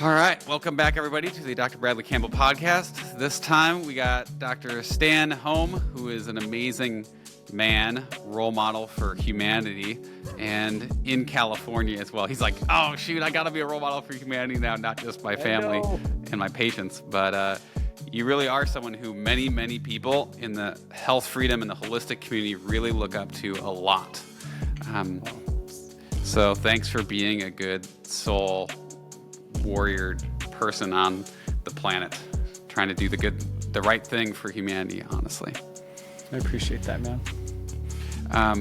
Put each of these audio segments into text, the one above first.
All right, welcome back, everybody, to the Dr. Bradley Campbell podcast. This time we got Dr. Staton Hom, who is an amazing man, role model for humanity, and in California as well. He's like, oh, shoot, I got to be a role model for humanity now, not just my family and my patients. But you really are someone who many, many people in the health freedom and the holistic community really look up to a lot. So thanks for being a good soul warrior person on the planet, trying to do the right thing for humanity, honestly. I appreciate that, man.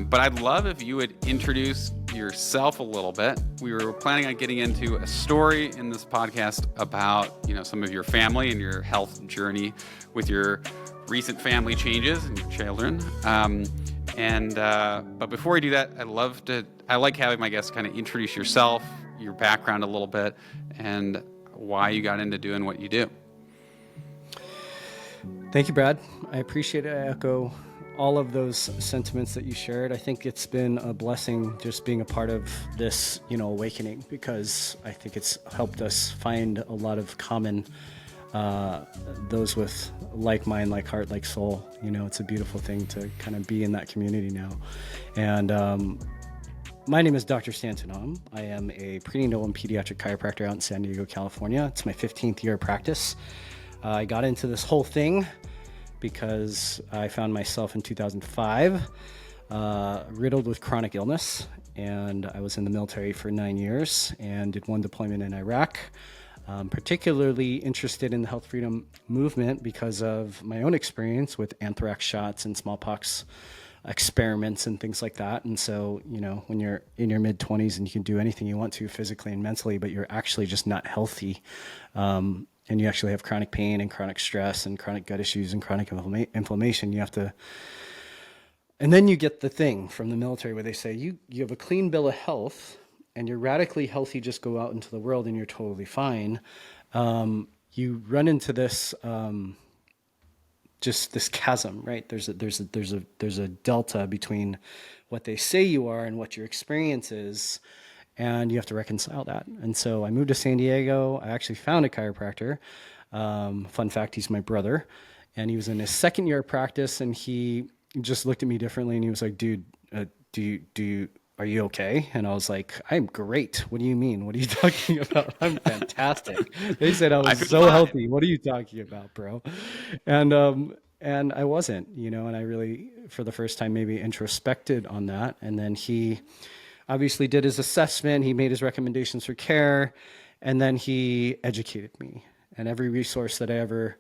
But I'd love if you would introduce yourself a little bit. We were planning on getting into a story in this podcast about, some of your family and your health journey with your recent family changes and your children. But before we do that, I like having my guests kind of introduce yourself, your background a little bit, and why you got into doing what you do. Thank you, Brad. I appreciate it. I echo all of those sentiments that you shared. I think it's been a blessing just being a part of this, awakening, because I think it's helped us find a lot of common, those with like mind, like heart, like soul. It's a beautiful thing to kind of be in that community now. And, my name is Dr. Staton Hom. I am a prenatal and pediatric chiropractor out in San Diego, California. It's my 15th year of practice. I got into this whole thing because I found myself in 2005 riddled with chronic illness, and I was in the military for 9 years and did one deployment in Iraq. Particularly interested in the health freedom movement because of my own experience with anthrax shots and smallpox experiments and things like that. And so, when you're in your mid-20s and you can do anything you want to physically and mentally, but you're actually just not healthy, and you actually have chronic pain and chronic stress and chronic gut issues and chronic inflammation, you have to... And then you get the thing from the military where they say, you have a clean bill of health and you're radically healthy, just go out into the world and you're totally fine. You run into this... just this chasm, right? There's a delta between what they say you are and what your experience is, and you have to reconcile that. And so I moved to San Diego. I actually found a chiropractor. Fun fact, he's my brother, and he was in his second year of practice, and he just looked at me differently, and he was like, dude, are you okay? And I was like, I'm great. What do you mean? What are you talking about? I'm fantastic. They said I was so healthy. What are you talking about, bro? And I wasn't, and I really, for the first time, maybe introspected on that. And then he obviously did his assessment. He made his recommendations for care. And then he educated me. And every resource that I ever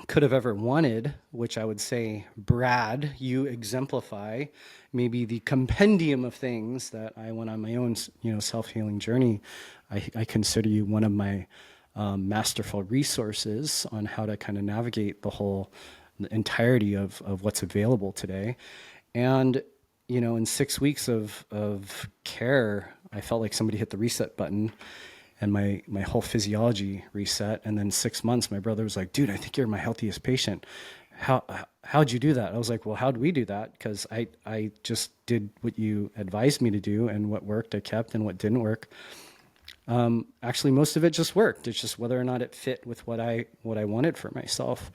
could have ever wanted, which I would say, Brad, you exemplify maybe the compendium of things that I went on my own, self-healing journey. I consider you one of my masterful resources on how to kind of navigate the entirety of what's available today. And, in 6 weeks of care, I felt like somebody hit the reset button and my whole physiology reset. And then 6 months, my brother was like, dude, I think you're my healthiest patient. How'd you do that? I was like, well, how'd we do that? Because I just did what you advised me to do, and what worked I kept, and what didn't work. Actually, most of it just worked. It's just whether or not it fit with what I wanted for myself.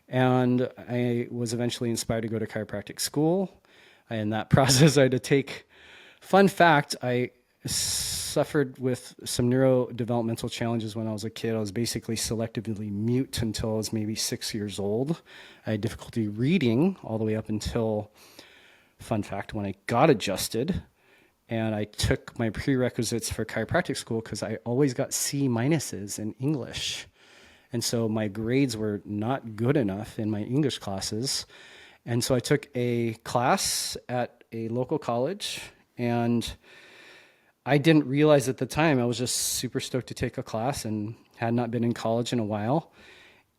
And I was eventually inspired to go to chiropractic school. In that process, I had to take, fun fact, I suffered with some neurodevelopmental challenges when I was a kid. I was basically selectively mute until I was maybe 6 years old. I had difficulty reading all the way up until, fun fact, when I got adjusted. And I took my prerequisites for chiropractic school because I always got C minuses in English. And so my grades were not good enough in my English classes. And so I took a class at a local college, and I didn't realize at the time, I was just super stoked to take a class and had not been in college in a while.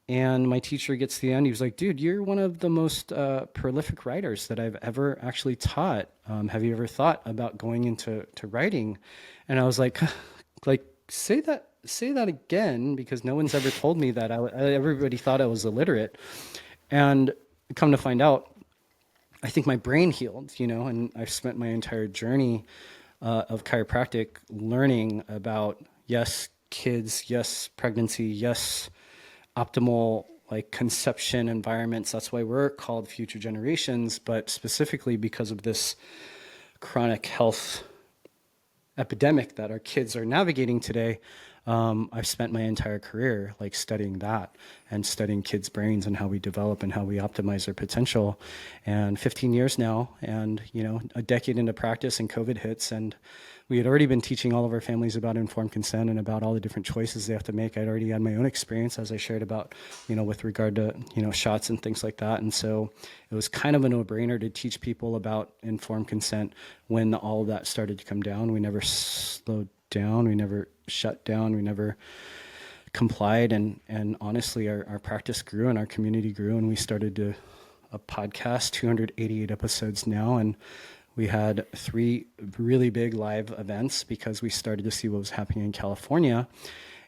And my teacher gets to the end. He was like, dude, you're one of the most prolific writers that I've ever actually taught. Have you ever thought about going into writing? And I was like, say that again, because no one's ever told me that. Everybody thought I was illiterate. And come to find out, I think my brain healed, and I've spent my entire journey of chiropractic learning about, yes, kids, yes, pregnancy, yes, optimal like conception environments. That's why we're called future generations, but specifically because of this chronic health epidemic that our kids are navigating today. I've spent my entire career like studying that and studying kids' brains and how we develop and how we optimize their potential. And 15 years now, and a decade into practice, and COVID hits, and we had already been teaching all of our families about informed consent and about all the different choices they have to make. I'd already had my own experience, as I shared about, with regard to, shots and things like that. And so it was kind of a no-brainer to teach people about informed consent when all of that started to come down. We never slowed down. We never shut down. We never complied. And honestly, our practice grew and our community grew, and we started a podcast, 288 episodes now. And we had 3 really big live events because we started to see what was happening in California.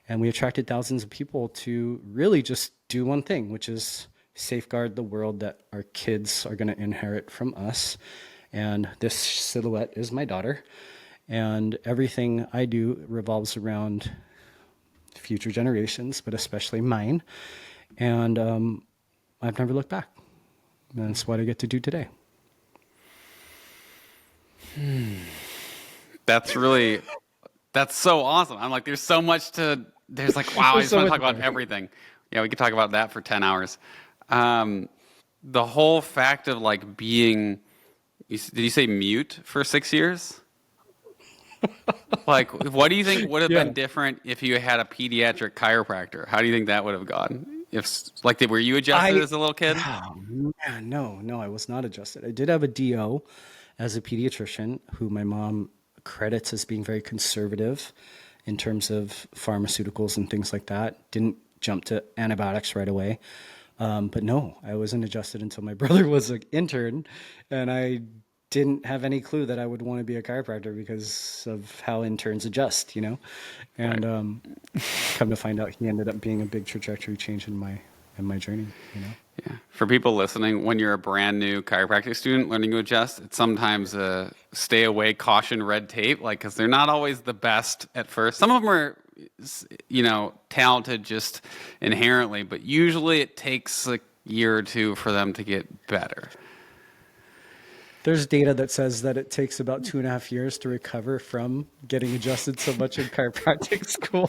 And we attracted thousands of people to really just do one thing, which is safeguard the world that our kids are going to inherit from us. And this silhouette is my daughter. And everything I do revolves around future generations, but especially mine. And I've never looked back. And that's what I get to do today. That's so awesome. I'm like, there's like, wow, I just want to talk about everything. Yeah, we could talk about that for 10 hours. The whole fact of like being, did you say mute for 6 years? Like, what do you think would have been different if you had a pediatric chiropractor? How do you think that would have gone? Were you adjusted as a little kid? Oh, man, no, I was not adjusted. I did have a DO as a pediatrician who my mom credits as being very conservative in terms of pharmaceuticals and things like that. Didn't jump to antibiotics right away. But no, I wasn't adjusted until my brother was an intern, and I didn't have any clue that I would want to be a chiropractor because of how interns adjust, and come to find out he ended up being a big trajectory change in my journey, Yeah. For people listening, when you're a brand new chiropractic student learning to adjust, it's sometimes a stay away, caution, red tape, because they're not always the best at first. Some of them are, talented just inherently, but usually it takes a year or two for them to get better. There's data that says that it takes about 2.5 years to recover from getting adjusted so much in chiropractic school.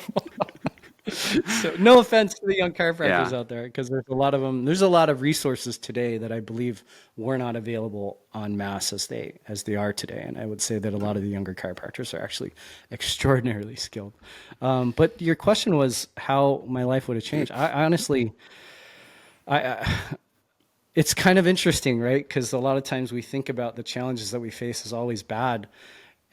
So no offense to the young chiropractors out there, because there's a lot of them. There's a lot of resources today that I believe were not available en masse as they are today. And I would say that a lot of the younger chiropractors are actually extraordinarily skilled. But your question was how my life would have changed. I honestly, it's kind of interesting, right? Because a lot of times we think about the challenges that we face as always bad,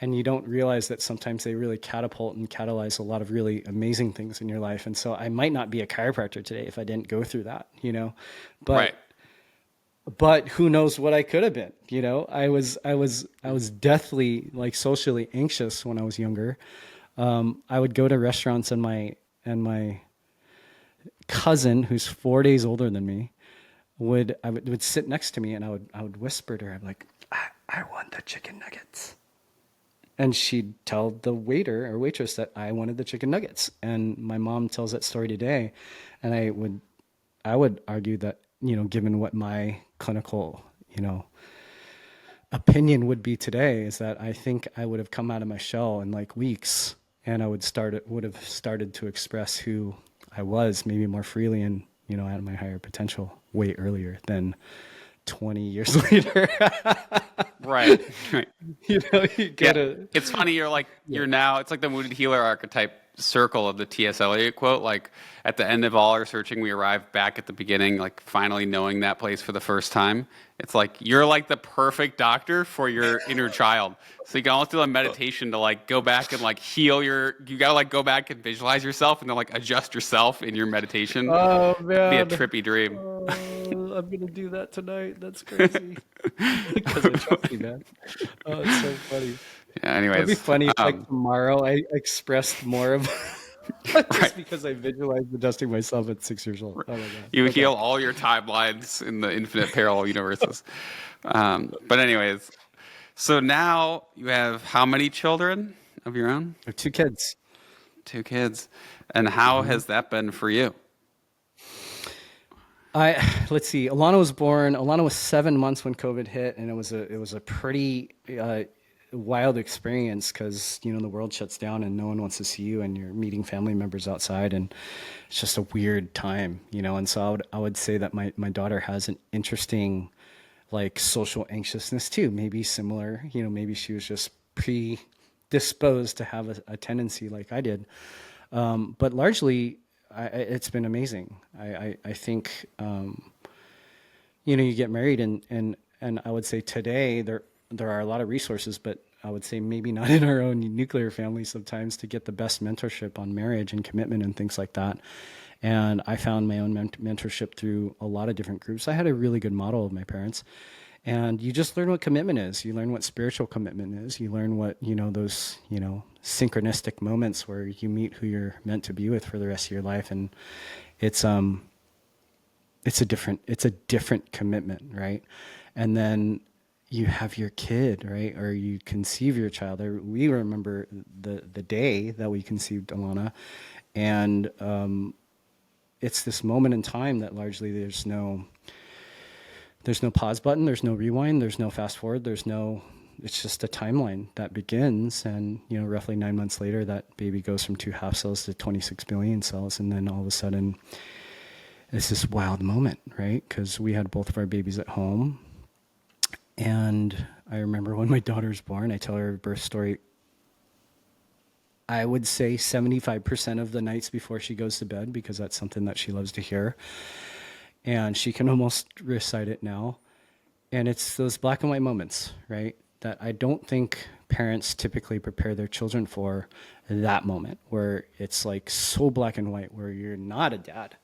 and you don't realize that sometimes they really catapult and catalyze a lot of really amazing things in your life. And so I might not be a chiropractor today if I didn't go through that, but, right. But who knows what I could have been, I was deathly like socially anxious when I was younger. I would go to restaurants and my cousin, who's 4 days older than me, would sit next to me, and I would whisper to her, I'm like, I want the chicken nuggets. And she'd tell the waiter or waitress that I wanted the chicken nuggets. And my mom tells that story today. And I would argue that, given what my clinical, opinion would be today, is that I think I would have come out of my shell in like weeks, and I would have started to express who I was maybe more freely and, at my higher potential way earlier than 20 years later. Right. It's funny. You're now, it's like the wounded healer archetype circle of the T.S. Eliot quote. Like, at the end of all our searching, we arrive back at the beginning, like finally knowing that place for the first time. It's like, you're like the perfect doctor for your inner child. So you can almost do a meditation to like go back and like heal you gotta like go back and visualize yourself and then like adjust yourself in your meditation. Oh man. It'd be a trippy dream. I'm going to do that tonight. That's crazy. Because I trust you, man. Oh, it's so funny. Yeah, anyways. It'd be funny if like tomorrow I expressed more of just because I visualized adjusting myself at 6 years old. Oh my God. You heal all your timelines in the infinite parallel universes. But anyways, so now you have how many children of your own? I have 2 kids. 2 kids. And how has that been for you? Let's see. Alana was 7 months when COVID hit, and it was a pretty wild experience because the world shuts down and no one wants to see you, and you're meeting family members outside, and it's just a weird time, And so I would say that my daughter has an interesting like social anxiousness too, maybe similar. Maybe she was just predisposed to have a tendency like I did, but largely. It's been amazing. I think, you get married and I would say today there are a lot of resources, but I would say maybe not in our own nuclear family sometimes to get the best mentorship on marriage and commitment and things like that. And I found my own mentorship through a lot of different groups. I had a really good model of my parents. And you just learn what commitment is. You learn what spiritual commitment is. You learn what, those, synchronistic moments where you meet who you're meant to be with for the rest of your life. And it's a different commitment, right? And then you have your kid, right? Or you conceive your child. We remember the day that we conceived Alana. And it's this moment in time that largely there's no pause button, there's no rewind, there's no fast forward, it's just a timeline that begins. And, roughly 9 months later, that baby goes from 2 half cells to 26 billion cells. And then all of a sudden, it's this wild moment, right? Because we had both of our babies at home. And I remember when my daughter's born, I tell her her birth story. I would say 75% of the nights before she goes to bed, because that's something that she loves to hear. And she can almost recite it now. And it's those black and white moments, right? That I don't think parents typically prepare their children for, that moment where it's like so black and white, where you're not a dad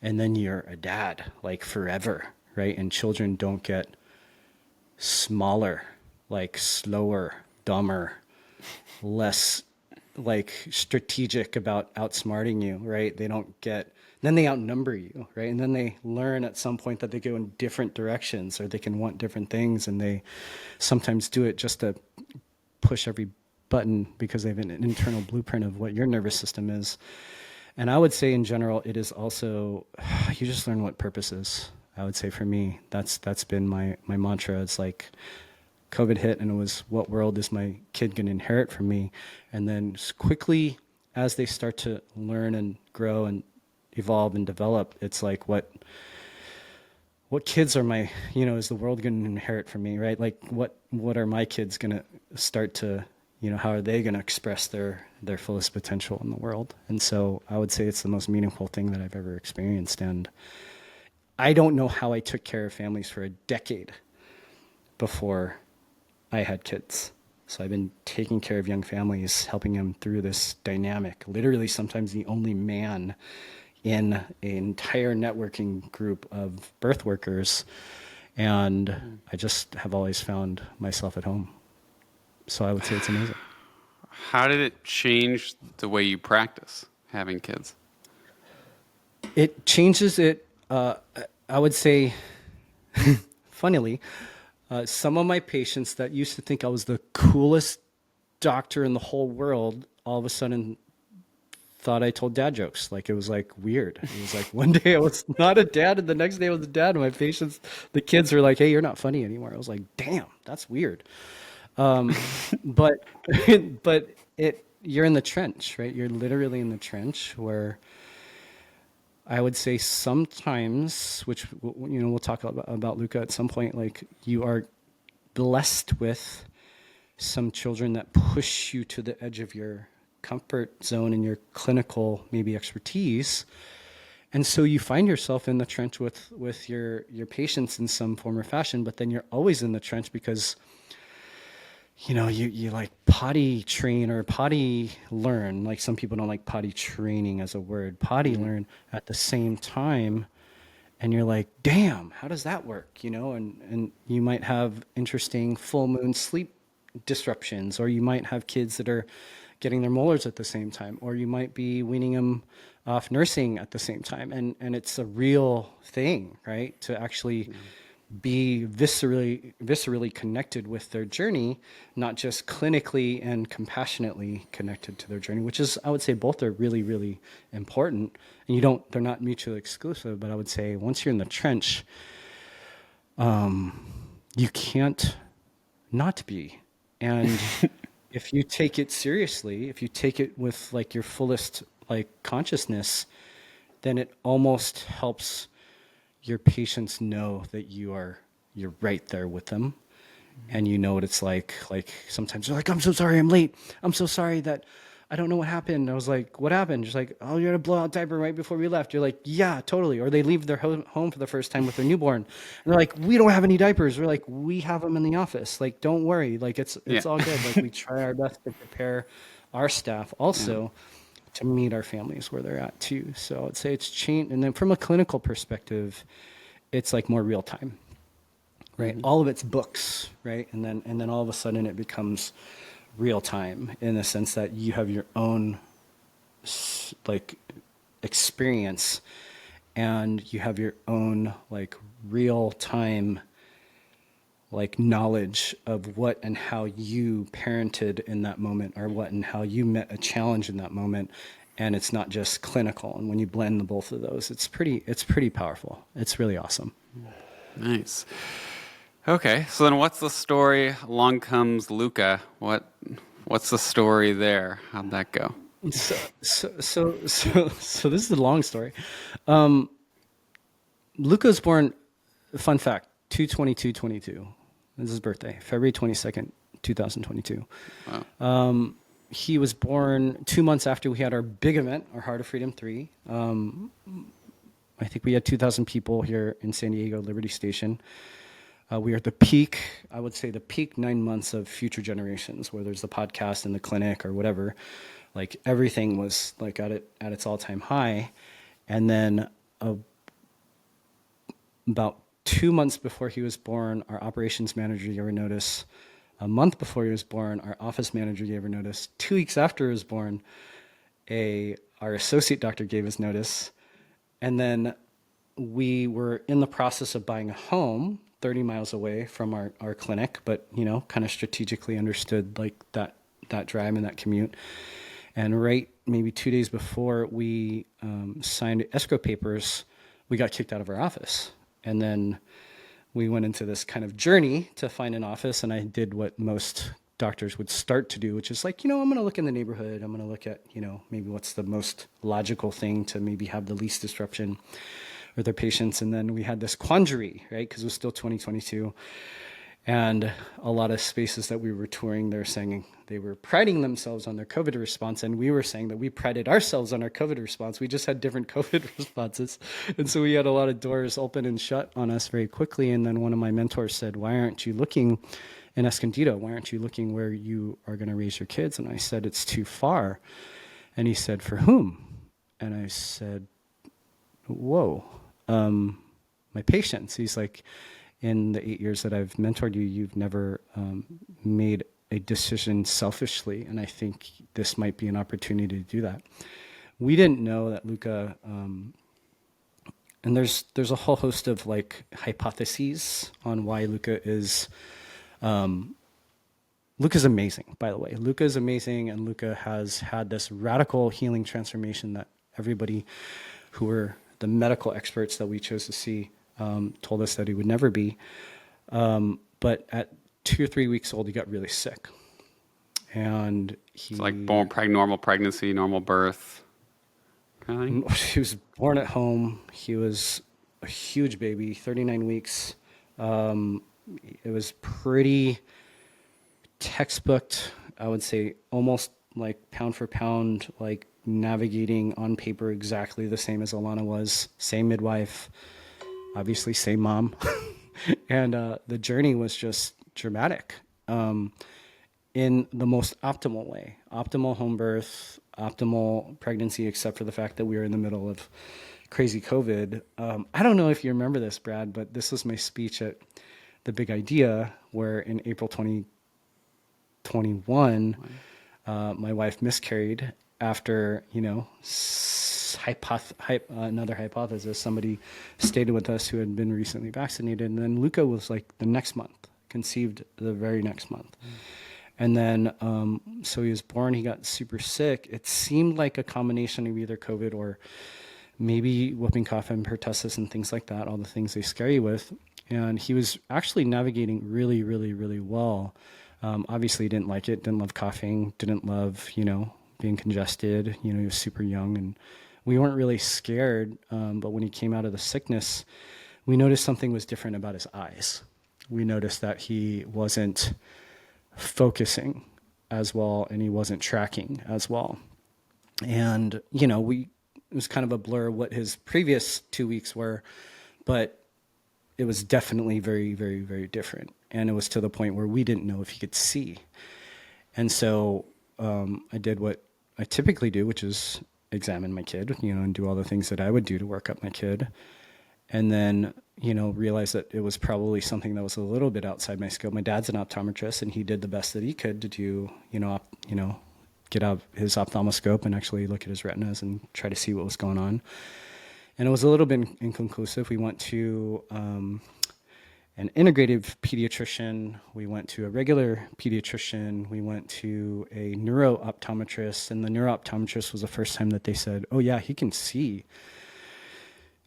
and then you're a dad like forever, right? And children don't get smaller, like slower, dumber, less like strategic about outsmarting you, right? Then they outnumber you, right? And then they learn at some point that they go in different directions, or they can want different things, and they sometimes do it just to push every button because they have an internal blueprint of what your nervous system is. And I would say in general, it is also, you just learn what purpose is. I would say for me, that's been my mantra. It's like COVID hit and it was, what world is my kid going to inherit from me? And then quickly as they start to learn and grow and evolve and develop, it's like what kids are my, is the world going to inherit from me, right? Like what are my kids going to start to, how are they going to express their fullest potential in the world? And so I would say it's the most meaningful thing that I've ever experienced. And I don't know how I took care of families for a decade before I had kids. So I've been taking care of young families, helping them through this dynamic, literally sometimes the only man in an entire networking group of birth workers. And I just have always found myself at home. So I would say it's amazing. How did it change the way you practice having kids? It changes it. I would say, funnily, some of my patients that used to think I was the coolest doctor in the whole world, all of a sudden thought I told dad jokes. Like it was like weird. It was like one day I was not a dad and the next day I was a dad. And my patients, the kids were like, "Hey, you're not funny anymore." I was like, "Damn, that's weird." But you're in the trench, right? You're literally in the trench where I would say sometimes, which, we'll talk about Luca at some point, like you are blessed with some children that push you to the edge of your comfort zone and your clinical maybe expertise. And so you find yourself in the trench with your patients in some form or fashion, but then you're always in the trench because you like potty train or potty learn. Like some people don't like potty training as a word, potty learn at the same time. And you're like, damn, how does that work? And you might have interesting full moon sleep disruptions, or you might have kids that are getting their molars at the same time, or you might be weaning them off nursing at the same time. And it's a real thing, right? To actually be viscerally connected with their journey, not just clinically and compassionately connected to their journey, which is, I would say, both are really, really important. And they're not mutually exclusive, but I would say once you're in the trench, you can't not be. And if you take it seriously, if you take it with like your fullest like consciousness, then it almost helps your patients know that you're right there with them, and you know what it's like. Like sometimes they're like, "I'm so sorry, I'm late. I'm so sorry that I don't know what happened." I was like, "What happened?" Just like, "Oh, you had a blowout diaper right before we left." You're like, "Yeah, totally." Or they leave their home for the first time with their newborn, and they're like, "We don't have any diapers." We're like, "We have them in the office. Like, don't worry. Like, it's Yeah. all good." Like, we try our best to prepare our staff also to meet our families where they're at too. So I'd say it's changed. And then from a clinical perspective, it's like more real time, right? All of it's books, right? And then all of a sudden it becomes real time in the sense that you have your own like experience, and you have your own like real time like knowledge of what and how you parented in that moment, or what and how you met a challenge in that moment. And it's not just clinical. And when you blend the both of those, it's pretty powerful. It's really awesome. Nice. Okay, so then what's the story? Along comes Luca. What's the story there? How'd that go? So this is the long story. Luca was born, fun fact, 2/22/22. This is his birthday, February 22nd, 2022. Wow. He was born 2 months after we had our big event, our Heart of Freedom 3. I think we had 2,000 people here in San Diego, Liberty Station. We are at the peak, I would say the peak 9 months of Future Generations, where there's the podcast and the clinic or whatever. Like everything was like at its all-time high. And then about 2 months before he was born, our operations manager gave her notice. A month before he was born, our office manager gave her notice. 2 weeks after he was born, our associate doctor gave us notice. And then we were in the process of buying a home 30 miles away from our clinic, but, kind of strategically understood like that drive and that commute. And right maybe 2 days before we signed escrow papers, we got kicked out of our office. And then we went into this kind of journey to find an office, and I did what most doctors would start to do, which is like, I'm going to look in the neighborhood. I'm going to look at, maybe what's the most logical thing to maybe have the least disruption with their patients. And then we had this quandary, right? Because it was still 2022. And a lot of spaces that we were touring, they're saying they were priding themselves on their COVID response. And we were saying that we prided ourselves on our COVID response. We just had different COVID responses. And so we had a lot of doors open and shut on us very quickly. And then one of my mentors said, "Why aren't you looking in Escondido? Why aren't you looking where you are going to raise your kids?" And I said, "It's too far." And he said, "For whom?" And I said, "Whoa, my patients." He's like, "In the 8 years that I've mentored you, you've never made a decision selfishly, and I think this might be an opportunity to do that." We didn't know that Luca, and there's a whole host of like hypotheses on why Luca is. Luca's amazing, by the way. Luca's amazing, and Luca has had this radical healing transformation that everybody who were the medical experts that we chose to see told us that he would never be. But at 2 or 3 weeks old, he got really sick. And It's like normal pregnancy, normal birth kind of thing? He was born at home. He was a huge baby, 39 weeks. It was pretty textbook, I would say, almost like pound for pound, like navigating on paper exactly the same as Alana was. Same midwife, obviously same mom. And the journey was just dramatic in the most optimal way. Optimal home birth, optimal pregnancy, except for the fact that we were in the middle of crazy COVID. I don't know if you remember this, Brad, but this was my speech at the Big Idea, where in April 2021, my wife miscarried after, another hypothesis. Somebody stayed with us who had been recently vaccinated, and then Luca was like the next month, conceived the very next month. And then, so he was born, he got super sick. It seemed like a combination of either COVID or maybe whooping cough and pertussis and things like that, all the things they scare you with. And he was actually navigating really, really, really well. Obviously, he didn't like it, didn't love coughing, didn't love, being congested. He was super young, and we weren't really scared. But when he came out of the sickness, we noticed something was different about his eyes. We noticed that he wasn't focusing as well, and he wasn't tracking as well. And, it was kind of a blur what his previous 2 weeks were, but it was definitely very, very, very different. And it was to the point where we didn't know if he could see. And so I did what I typically do, which is examine my kid, and do all the things that I would do to work up my kid. And then, realized that it was probably something that was a little bit outside my scope. My dad's an optometrist, and he did the best that he could to do, get out his ophthalmoscope and actually look at his retinas and try to see what was going on. And it was a little bit inconclusive. We went to an integrative pediatrician. We went to a regular pediatrician. We went to a neuro-optometrist. And the neuro-optometrist was the first time that they said, oh, yeah, he can see.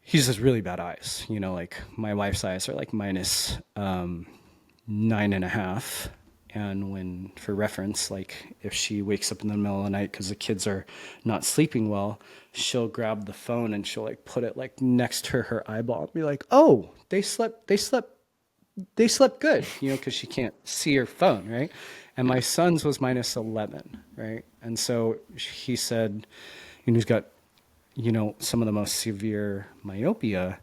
He just has really bad eyes. Like my wife's eyes are like minus 9.5. And for reference, like if she wakes up in the middle of the night because the kids are not sleeping well, she'll grab the phone and she'll like put it like next to her eyeball and be like, oh, they slept good, because she can't see her phone, right? And my son's was minus 11, right? And so he said, he's got, some of the most severe myopia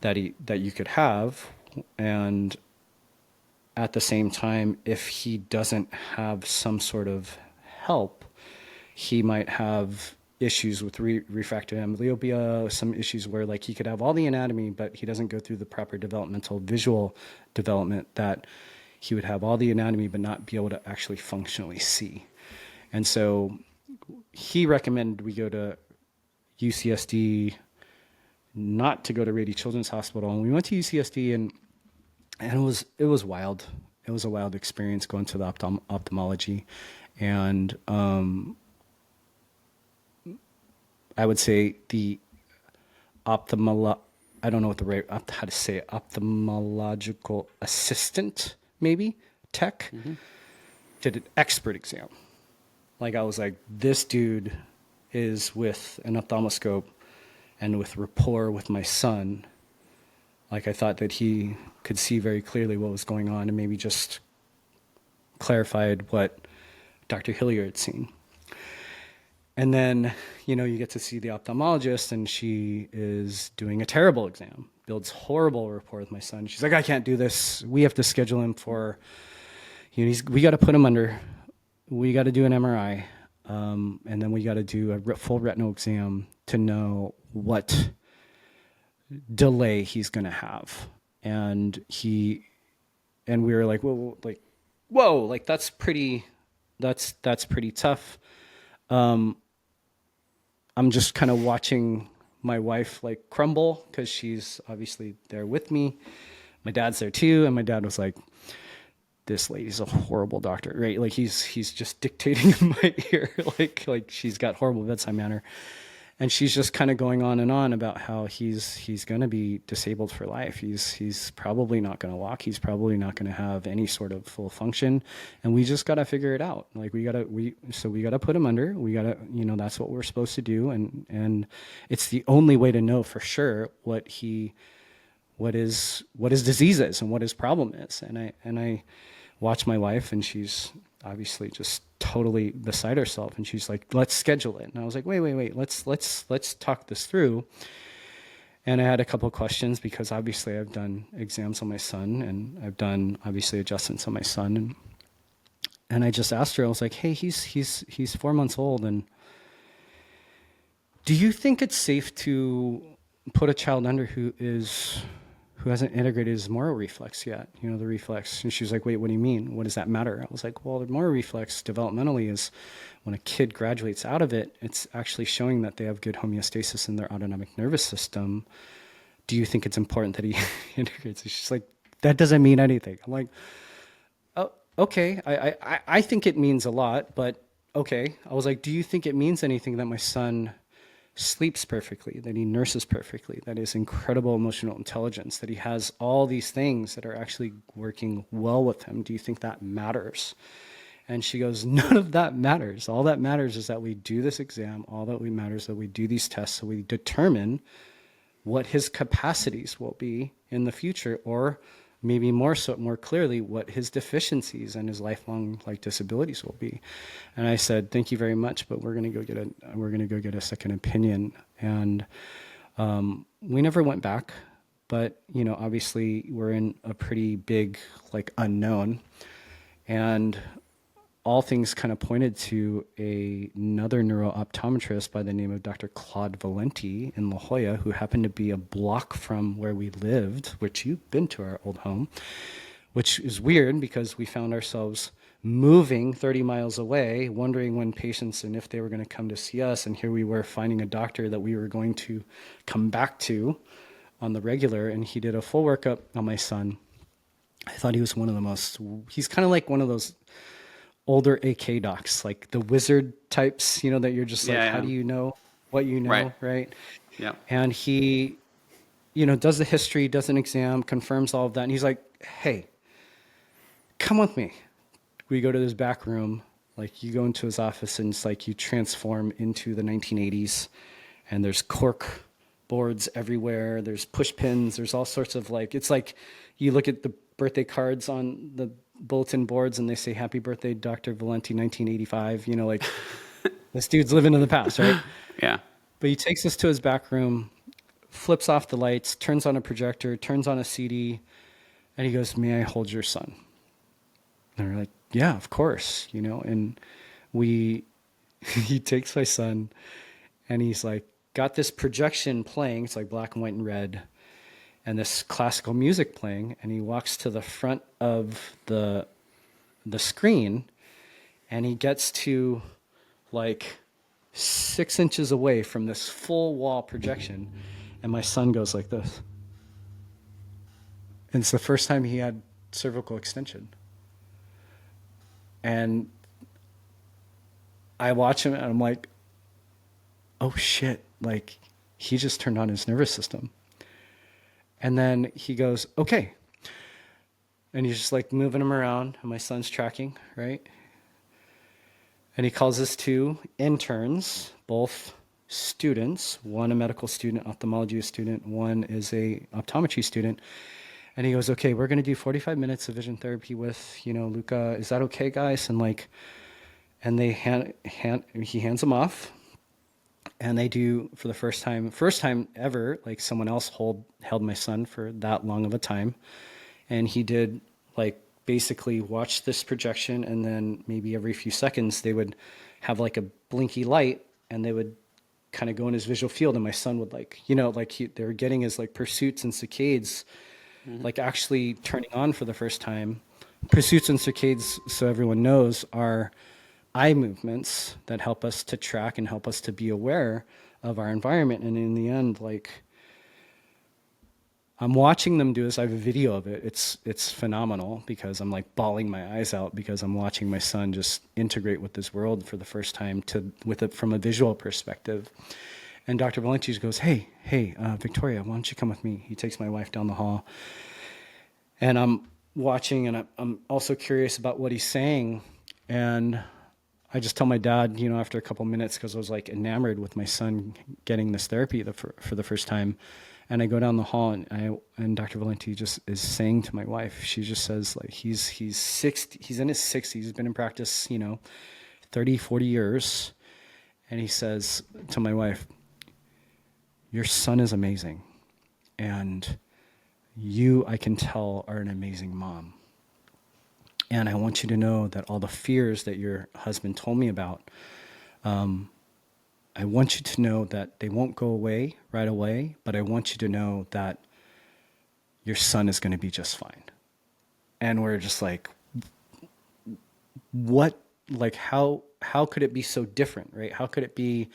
that you could have. And at the same time, if he doesn't have some sort of help, he might have issues with refractive amblyopia, some issues where like he could have all the anatomy, but he doesn't go through the proper developmental visual development, that he would have all the anatomy but not be able to actually functionally see. And so he recommended we go to UCSD, not to go to Rady Children's Hospital. And we went to UCSD, and it was wild. It was a wild experience going to the ophthalmology. And I would say the I don't know how to say it, ophthalmological assistant, maybe, tech, did an expert exam. Like I was like, this dude is with an ophthalmoscope and with rapport with my son. Like I thought that he could see very clearly what was going on and maybe just clarified what Dr. Hillier had seen. And then, you get to see the ophthalmologist, and she is doing a terrible exam, builds horrible rapport with my son. She's like, I can't do this. We have to schedule him for, we got to put him under, we got to do an MRI, and then we got to do a full retinal exam to know what delay he's going to have. And we were like, whoa, like that's pretty tough. I'm just kind of watching my wife like crumble because she's obviously there with me. My dad's there too. And my dad was like, this lady's a horrible doctor, right? Like he's just dictating in my ear. like she's got horrible bedside manner. And she's just kind of going on and on about how he's going to be disabled for life. He's probably not going to walk. He's probably not going to have any sort of full function. And we just got to figure it out. Like we got to put him under. We got to, that's what we're supposed to do. And it's the only way to know for sure what his disease is and what his problem is. And I watch my wife, and she's obviously just totally beside herself, and she's like, let's schedule it. And I was like, wait, let's talk this through. And I had a couple of questions because obviously I've done exams on my son, and I've done obviously adjustments on my son, and I just asked her, I was like, hey, he's 4 months old, and do you think it's safe to put a child under who who hasn't integrated his moral reflex yet, the reflex. And she was like, wait, what do you mean? What does that matter? I was like, well, the moral reflex developmentally is when a kid graduates out of it, it's actually showing that they have good homeostasis in their autonomic nervous system. Do you think it's important that he integrates? And she's like, that doesn't mean anything. I'm like, oh, okay. I think it means a lot, but okay. I was like, do you think it means anything that my son sleeps perfectly, that he nurses perfectly, that he has incredible emotional intelligence, that he has all these things that are actually working well with him? Do you think that matters? And she goes, none of that matters. All that matters is that we do this exam. All that matters is that we do these tests so we determine what his capacities will be in the future, or maybe more clearly, what his deficiencies and his lifelong disabilities will be. And I said, thank you very much, but we're going to go get a second opinion. And we never went back, but obviously we're in a pretty big unknown, and all things kind of pointed to another neuro-optometrist by the name of Dr. Claude Valenti in La Jolla, who happened to be a block from where we lived, which you've been to our old home, which is weird because we found ourselves moving 30 miles away, wondering when patients and if they were going to come to see us. And here we were finding a doctor that we were going to come back to on the regular. And he did a full workup on my son. I thought he was he's kind of like one of those older AK docs, like the wizard types, that you're just how do you know what you know, right? Yeah. And he, does the history, does an exam, confirms all of that. And he's like, hey, come with me. We go to this back room, you go into his office and it's you transform into the 1980s, and there's cork boards everywhere. There's push pins. There's all sorts of it's you look at the birthday cards on the bulletin boards and they say, happy birthday, Dr. Valenti, 1985, this dude's living in the past, right? Yeah. But he takes us to his back room, flips off the lights, turns on a projector, turns on a CD, and he goes, may I hold your son? And we're like, yeah, of course, and he takes my son and he's got this projection playing. It's black and white and red, and this classical music playing, and he walks to the front of the screen, and he gets to 6 inches away from this full wall projection, and my son goes like this. And it's the first time he had cervical extension. And I watch him and I'm like, oh shit, he just turned on his nervous system. And then he goes, okay. And he's just moving him around, and my son's tracking, right? And he calls his two interns, both students, one a medical student, ophthalmology student, one is a optometry student. And he goes, okay, we're going to do 45 minutes of vision therapy with, Luca. Is that okay, guys? And and they he hands them off. And they do, for the first time ever, someone else held my son for that long of a time. And he did basically watch this projection, and then maybe every few seconds they would have a blinky light, and they would kind of go in his visual field, and my son would they were getting his pursuits and saccades, actually turning on for the first time. Pursuits and saccades, so everyone knows, are eye movements that help us to track and help us to be aware of our environment. And in the end, I'm watching them do this. I have a video of it. It's phenomenal because I'm bawling my eyes out because I'm watching my son just integrate with this world for the first time from a visual perspective. And Dr. Valenti just goes, hey, Victoria, why don't you come with me? He takes my wife down the hall, and I'm watching, and I'm also curious about what he's saying. And I just tell my dad, after a couple minutes, because I was enamored with my son getting this therapy for the first time. And I go down the hall, and Dr. Valenti just is saying to my wife, she just says he's in his 60s, he's been in practice, 30, 40 years. And he says to my wife, your son is amazing. And you, I can tell, are an amazing mom. And I want you to know that all the fears that your husband told me about, I want you to know that they won't go away right away, but I want you to know that your son is going to be just fine. And we're just like, what, like, how could it be so different, right? How could it be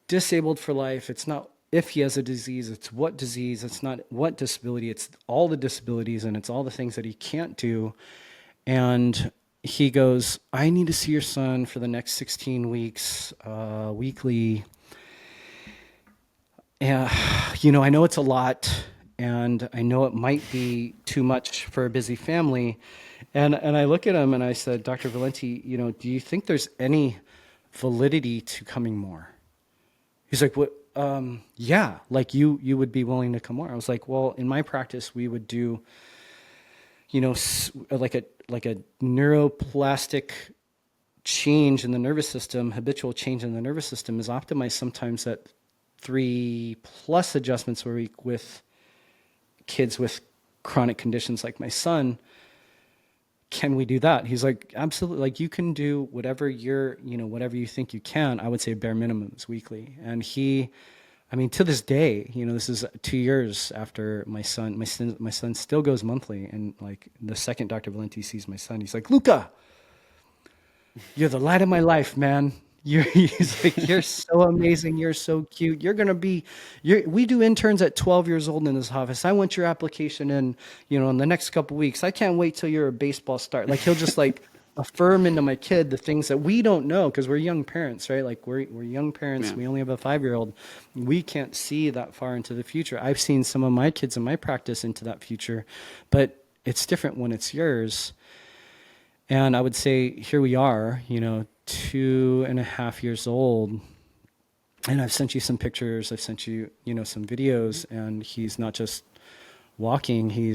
disabled for life? It's not if he has a disease, it's what disease, it's not what disability, it's all the disabilities, and it's all the things that he can't do. And he goes, I need to see your son for the next 16 weeks, weekly. And, I know it's a lot, and I know it might be too much for a busy family. And I look at him and I said, Dr. Valenti, do you think there's any validity to coming more? He's like, what? Yeah, like you would be willing to come more. I was like, well, in my practice, we would do, like a neuroplastic change in the nervous system, habitual change in the nervous system is optimized sometimes at 3+ adjustments a week with kids with chronic conditions like my son. Can we do that? He's like, absolutely. Like, you can do whatever whatever you think you can. I would say bare minimum is weekly. And to this day, this is 2 years after my son still goes monthly. And like the second Dr. Valenti sees my son, he's like, Luca, you're the light of my life, man. He's like, you're so amazing. You're so cute. We do interns at 12 years old in this office. I want your application in the next couple of weeks. I can't wait till you're a baseball star. Like, he'll just like affirm into my kid the things that we don't know, because we're young parents, right? Like, we're young parents. Yeah. We only have a 5-year-old. We can't see that far into the future. I've seen some of my kids in my practice into that future, but it's different when it's yours. And I would say here we are, 2.5 years old, and I've sent you some pictures, I've sent you, some videos, and he's not just walking, we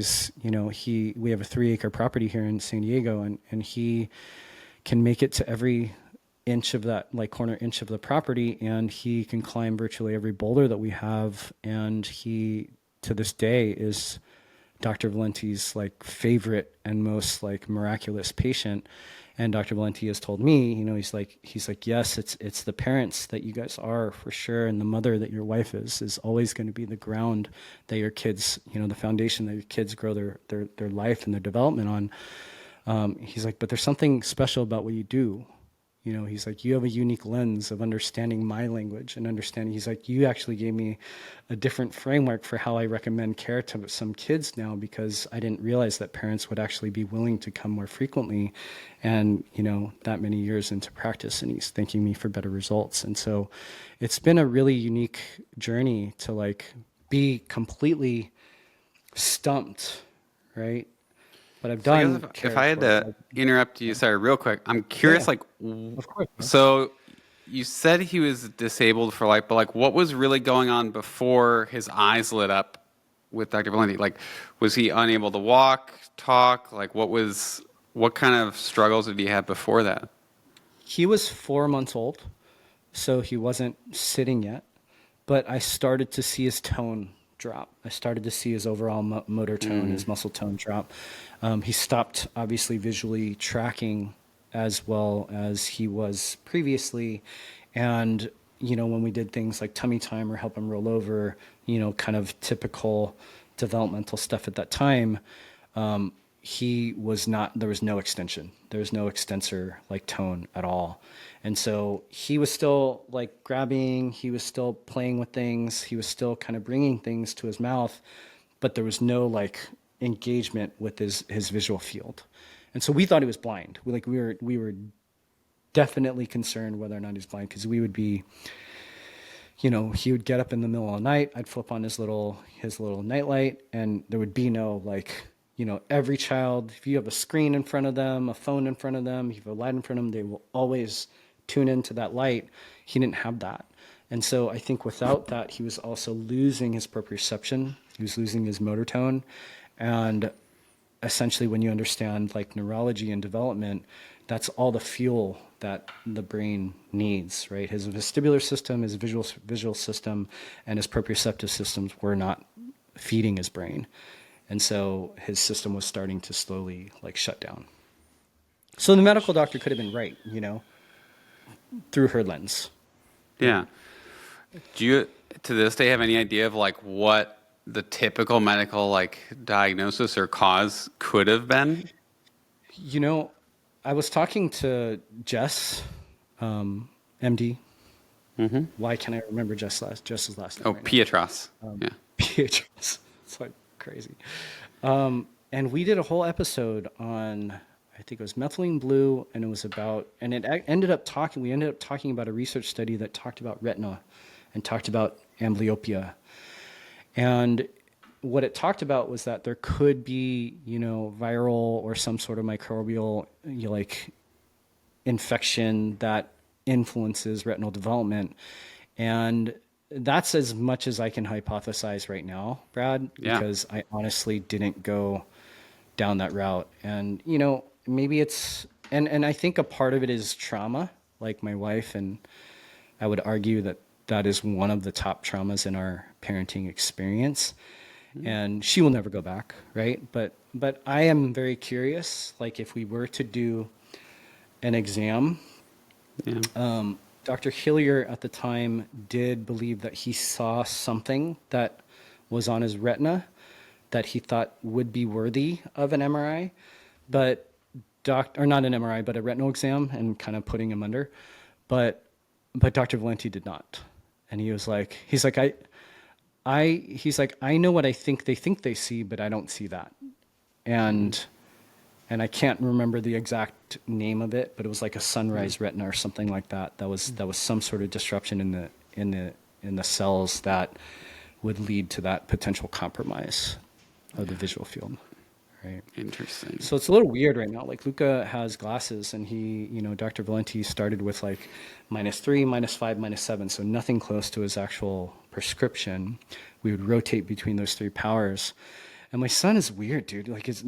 have a 3-acre property here in San Diego, and he can make it to every inch of that, like corner inch of the property, and he can climb virtually every boulder that we have, and he, to this day, is Dr. Valenti's like favorite and most like miraculous patient. And Dr. Valenti has told me, he's like, yes, it's the parents that you guys are for sure, and the mother that your wife is always going to be the ground that your kids, the foundation that your kids grow their life and their development on. He's like, but there's something special about what you do. He's like, you have a unique lens of understanding my language and understanding. He's like, you actually gave me a different framework for how I recommend care to some kids now, because I didn't realize that parents would actually be willing to come more frequently and, that many years into practice, and he's thanking me for better results. And so it's been a really unique journey to like be completely stumped, right? But I've done. If I had to interrupt you, sorry, real quick, I'm curious. Yeah, of course. So you said he was disabled for life, but like, what was really going on before his eyes lit up with Dr. Valenti? Like, was he unable to walk, talk? Like, what kind of struggles did he have before that? He was 4 months old, so he wasn't sitting yet. But I started to see his tone drop. I started to see his overall motor tone, his muscle tone drop. He stopped, obviously, visually tracking as well as he was previously. And, when we did things like tummy time or help him roll over, kind of typical developmental stuff at that time, there was no extension. There was no extensor like tone at all. And so he was still like grabbing, he was still playing with things, he was still kind of bringing things to his mouth, but there was no like engagement with his visual field. And so we thought he was blind. We were definitely concerned whether or not he's blind, because we would be, he would get up in the middle of the night, I'd flip on his little nightlight, and there would be no like, every child, if you have a screen in front of them, a phone in front of them, if you have a light in front of them, they will always tune into that light. He didn't have that. And so I think without that, he was also losing his proprioception. He was losing his motor tone. And essentially, when you understand like neurology and development, that's all the fuel that the brain needs, right? His vestibular system, his visual system, and his proprioceptive systems were not feeding his brain. And so his system was starting to slowly like shut down. So the medical doctor could have been right, through her lens. Yeah. Do you, to this day, have any idea of like what the typical medical like diagnosis or cause could have been? You know, I was talking to Jess, MD. Why can't I remember Jess's last name Oh, right now? Pietras. Yeah. Beatrice. It's like crazy. And we did a whole episode on, I think it was methylene blue, and it was about, and we ended up talking about a research study that talked about retina and talked about amblyopia. And what it talked about was that there could be, viral or some sort of microbial, infection that influences retinal development. And that's as much as I can hypothesize right now, Brad, because I honestly didn't go down that route. And, maybe and I think a part of it is trauma, like my wife, and I would argue that that is one of the top traumas in our parenting experience. And she will never go back, right? But I am very curious, like if we were to do an exam, Dr. Hillier at the time did believe that he saw something that was on his retina that he thought would be worthy of an MRI, or not an MRI, but a retinal exam, and kind of putting him under. But Dr. Valenti did not. And he's like, I know what I think they see, but I don't see that. And I can't remember the exact name of it, but it was like a sunrise retina or something like that. That was some sort of disruption in the cells that would lead to that potential compromise of the visual field. Right. Interesting. So it's a little weird right now. Like Luca has glasses, and he, Dr. Valenti started with like -3, -5, -7, so nothing close to his actual prescription. We would rotate between those three powers. And my son is weird, dude. Like he's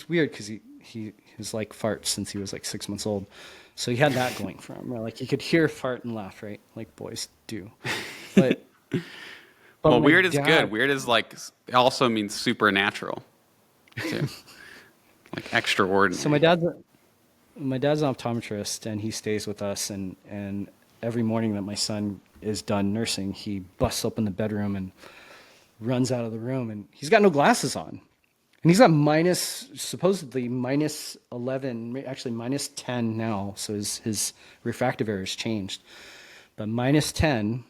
weird because he is like farts since he was like 6 months old. So he had that going for him. Right? Like he could hear, fart, and laugh, right? Like boys do. But well, weird is good. Weird is like also means supernatural too. Like extraordinary. So my dad's an optometrist, and he stays with us, and every morning that my son is done nursing, he busts open the bedroom and runs out of the room, and he's got no glasses on. And he's got supposedly -11, actually -10 now. So his refractive error has changed. But -10,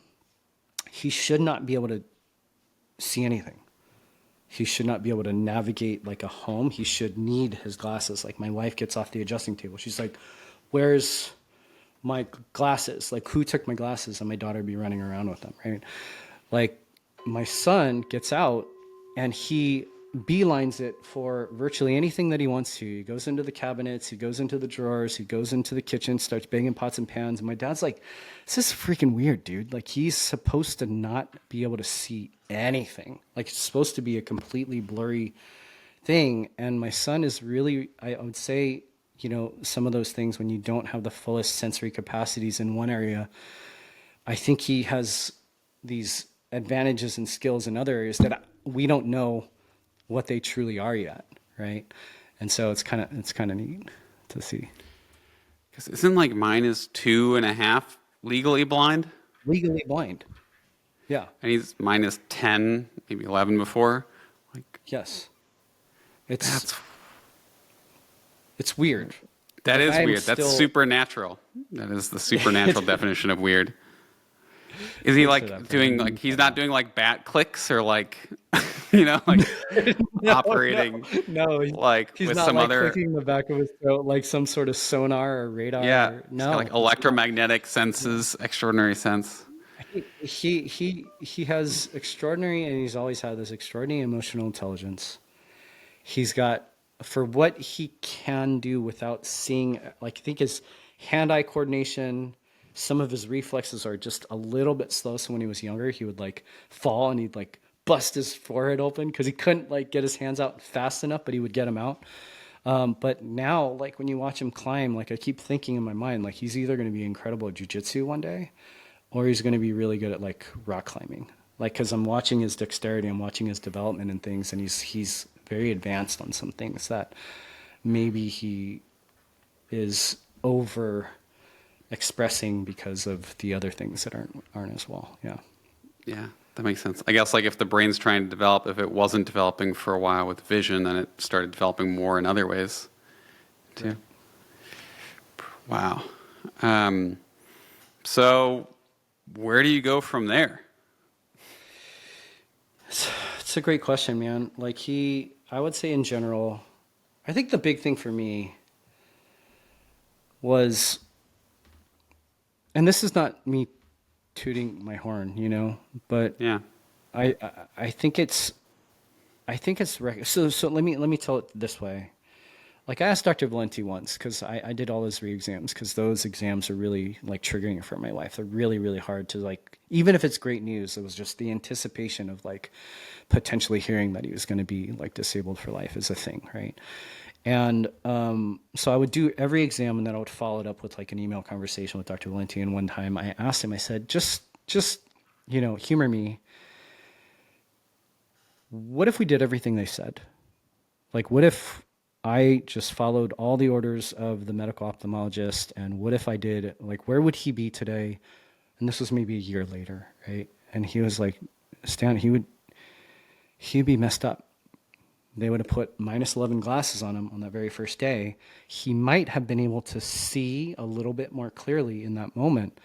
he should not be able to see anything. He should not be able to navigate like a home. He should need his glasses. Like my wife gets off the adjusting table. She's like, "Where's my glasses? Like who took my glasses?" And my daughter would be running around with them, right? Like my son gets out and he beelines it for virtually anything that he wants to. He goes into the cabinets, he goes into the drawers, he goes into the kitchen, starts banging pots and pans. And my dad's like, "This is freaking weird, dude. Like he's supposed to not be able to see anything. Like it's supposed to be a completely blurry thing." And my son is really, I would say, some of those things when you don't have the fullest sensory capacities in one area, I think he has these advantages and skills in other areas that we don't know what they truly are yet, right? And so it's kind of neat to see. Because isn't like -2.5 legally blind? Legally blind. Yeah. And he's -10, maybe 11 before. Like yes. It's weird. That is I'm weird. That's supernatural. That is the supernatural definition of weird. Is he like doing like he's not doing like bat clicks or like like operating no like he's with not some like other clicking the back of his throat like some sort of sonar or radar? Yeah, no, got, like electromagnetic senses, extraordinary sense. He has extraordinary, and he's always had this extraordinary emotional intelligence. He's got, for what he can do without seeing, like I think his hand-eye coordination, some of his reflexes are just a little bit slow. So when he was younger, he would like fall and he'd like bust his forehead open because he couldn't like get his hands out fast enough, but he would get them out. But now, like when you watch him climb, like I keep thinking in my mind, like he's either going to be incredible at jiu-jitsu one day, or he's going to be really good at like rock climbing. Like, cause I'm watching his dexterity, I'm watching his development and things, and he's very advanced on some things that maybe he is over expressing because of the other things that aren't as well. Yeah. Yeah, that makes sense. I guess like if the brain's trying to develop, if it wasn't developing for a while with vision, then it started developing more in other ways too. Right. Wow. So where do you go from there? It's a great question, man. Like I would say in general, I think the big thing for me was, and this is not me tooting my horn, but Yeah. I I think it's so let me tell it this way. Like I asked Dr. Valenti once because I did all those re-exams because those exams are really like triggering for my life. They're really, really hard to like, even if it's great news, it was just the anticipation of like potentially hearing that he was going to be like disabled for life is a thing, right? And so I would do every exam and then I would follow it up with like an email conversation with Dr. Valenti. And one time I asked him, I said, just humor me. What if we did everything they said? Like, what if I just followed all the orders of the medical ophthalmologist? And what if I did, like, where would he be today? And this was maybe a year later, right? And he was like, Stan, he'd be messed up. They would have put -11 glasses on him on that very first day. He might have been able to see a little bit more clearly in that moment,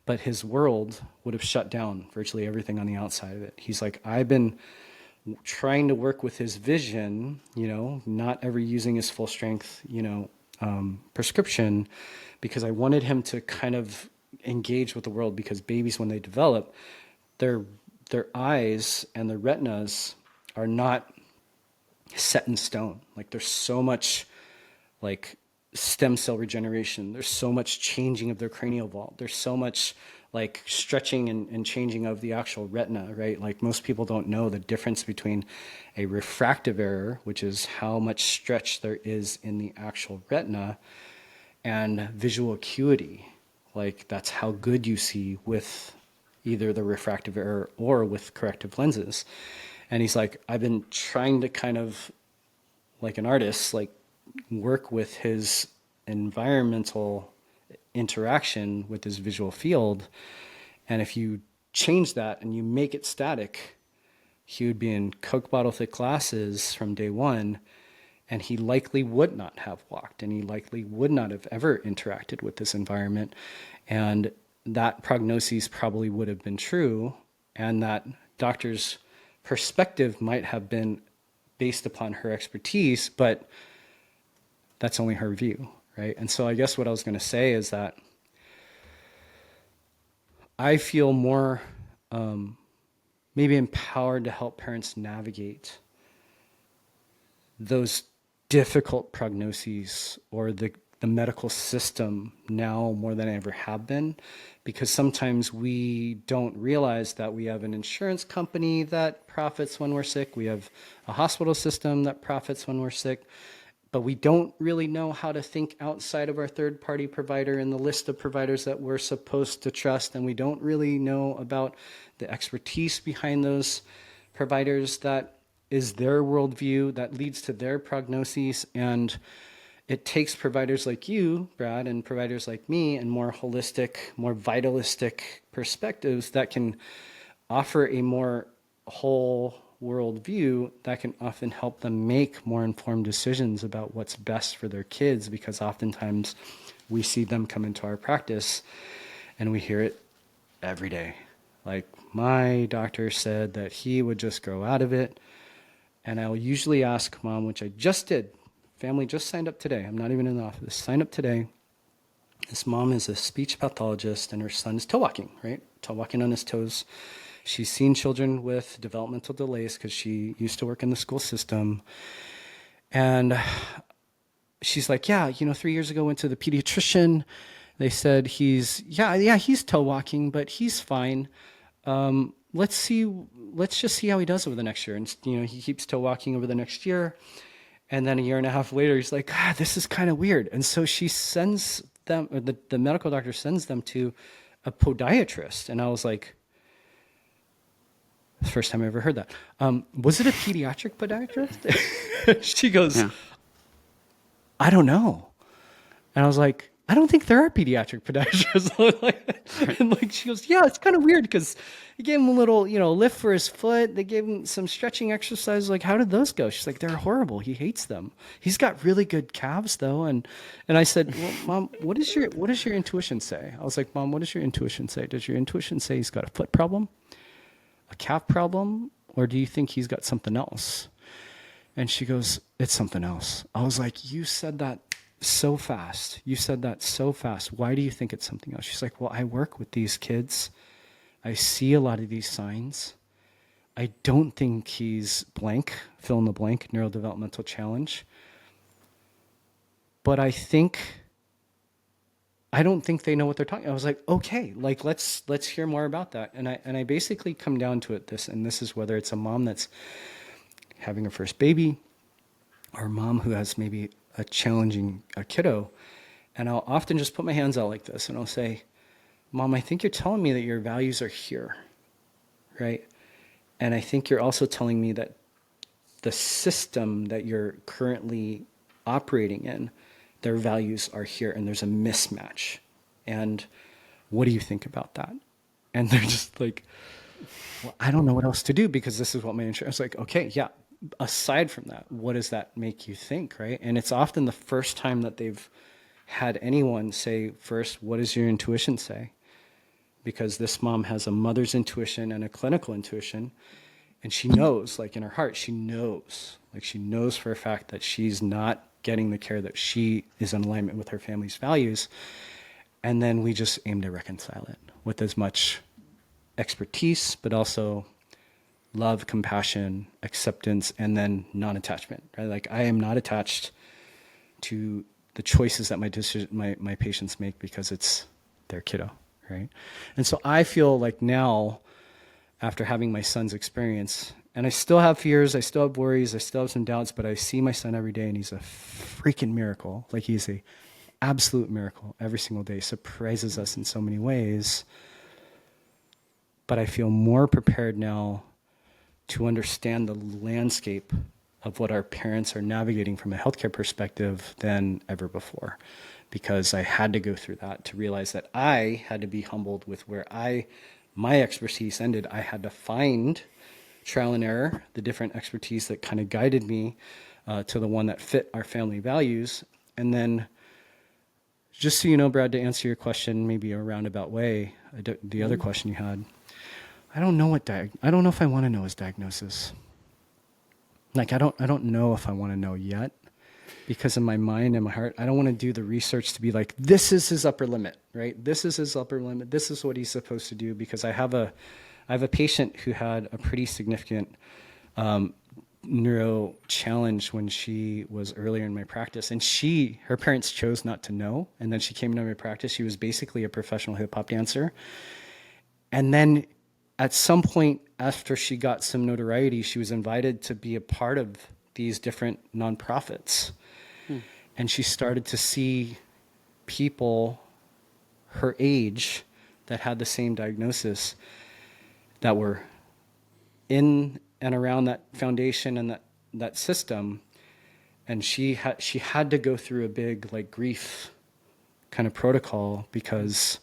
but his world would have shut down virtually everything on the outside of it. He's like, I've been trying to work with his vision, not ever using his full strength, prescription, because I wanted him to kind of engage with the world, because babies, when they develop, their eyes and their retinas are not set in stone. Like there's so much like stem cell regeneration. There's so much changing of their cranial vault. There's so much like stretching and changing of the actual retina, right? Like most people don't know the difference between a refractive error, which is how much stretch there is in the actual retina, and visual acuity. Like that's how good you see with either the refractive error or with corrective lenses. And he's like, I've been trying to kind of, like an artist, like work with his environmental interaction with his visual field. And if you change that and you make it static, he would be in Coke bottle thick glasses from day one, and he likely would not have walked, and he likely would not have ever interacted with this environment. And that prognosis probably would have been true, and that doctor's perspective might have been based upon her expertise, but that's only her view, right? And so I guess what I was going to say is that I feel more maybe empowered to help parents navigate those difficult prognoses or the medical system now more than I ever have been, because sometimes we don't realize that we have an insurance company that profits when we're sick. We have a hospital system that profits when we're sick, but we don't really know how to think outside of our third-party provider in the list of providers that we're supposed to trust, and we don't really know about the expertise behind those providers that is their worldview that leads to their prognoses. And it takes providers like you, Brad, and providers like me, and more holistic, more vitalistic perspectives that can offer a more whole world view that can often help them make more informed decisions about what's best for their kids, because oftentimes we see them come into our practice and we hear it every day. Like, my doctor said that he would just grow out of it. And I'll usually ask mom, which I just did. Family just signed up today. I'm not even in the office. Signed up today. This mom is a speech pathologist, and her son is toe walking, right? Toe walking on his toes. She's seen children with developmental delays because she used to work in the school system. And she's like, yeah, 3 years ago, went to the pediatrician. They said he's toe walking, but he's fine. Let's just see how he does over the next year. And, he keeps toe walking over the next year. And then a year and a half later, he's like, this is kind of weird. And so she sends them, or the medical doctor sends them to a podiatrist. And I was like, the first time I ever heard that. Was it a pediatric podiatrist? She goes, yeah. I don't know. And I was like, I don't think there are pediatric podiatrists. And like, she goes, yeah, it's kind of weird because they gave him a little, lift for his foot. They gave him some stretching exercises. Like, how did those go? She's like, they're horrible. He hates them. He's got really good calves though. And I said, well, Mom, what does your intuition say? I was like, Mom, what does your intuition say? Does your intuition say he's got a foot problem, a calf problem, or do you think he's got something else? And she goes, it's something else. I was like, you said that so fast. You said that so fast. Why do you think it's something else? She's like, well, I work with these kids. I see a lot of these signs. I don't think he's blank, fill in the blank, neurodevelopmental challenge. But I don't think they know what they're talking. I was like, okay, like let's hear more about that. And I basically come down to it this is whether it's a mom that's having her first baby or a mom who has maybe a challenging kiddo. And I'll often just put my hands out like this and I'll say, Mom, I think you're telling me that your values are here, right? And I think you're also telling me that the system that you're currently operating in, their values are here and there's a mismatch. And what do you think about that? And they're just like, well, I don't know what else to do because this is what my insurance is like. Okay, yeah. Aside from that, what does that make you think, right? And it's often the first time that they've had anyone say first, what does your intuition say? Because this mom has a mother's intuition and a clinical intuition, and she knows, like in her heart, she knows for a fact that she's not getting the care that she is in alignment with her family's values. And then we just aim to reconcile it with as much expertise, but also love, compassion, acceptance, and then non-attachment, right? Like I am not attached to the choices that my patients make because it's their kiddo, right? And so I feel like now, after having my son's experience, and I still have fears, I still have worries, I still have some doubts, but I see my son every day and he's a freaking miracle. Like he's a absolute miracle every single day, surprises us in so many ways. But I feel more prepared now to understand the landscape of what our parents are navigating from a healthcare perspective than ever before. Because I had to go through that to realize that I had to be humbled with where my expertise ended. I had to find trial and error, the different expertise that kind of guided me to the one that fit our family values. And then, just so you know, Brad, to answer your question, maybe a roundabout way, the other question you had, I don't know I don't know if I want to know his diagnosis. Like, I don't know if I want to know yet, because in my mind and my heart, I don't want to do the research to be like, this is his upper limit, right? This is his upper limit. This is what he's supposed to do, because I have a patient who had a pretty significant neuro challenge when she was earlier in my practice, and her parents chose not to know. And then she came into my practice. She was basically a professional hip hop dancer. And then at some point after she got some notoriety, she was invited to be a part of these different nonprofits. And she started to see people her age that had the same diagnosis that were in and around that foundation and that system. And she had to go through a big like grief kind of protocol because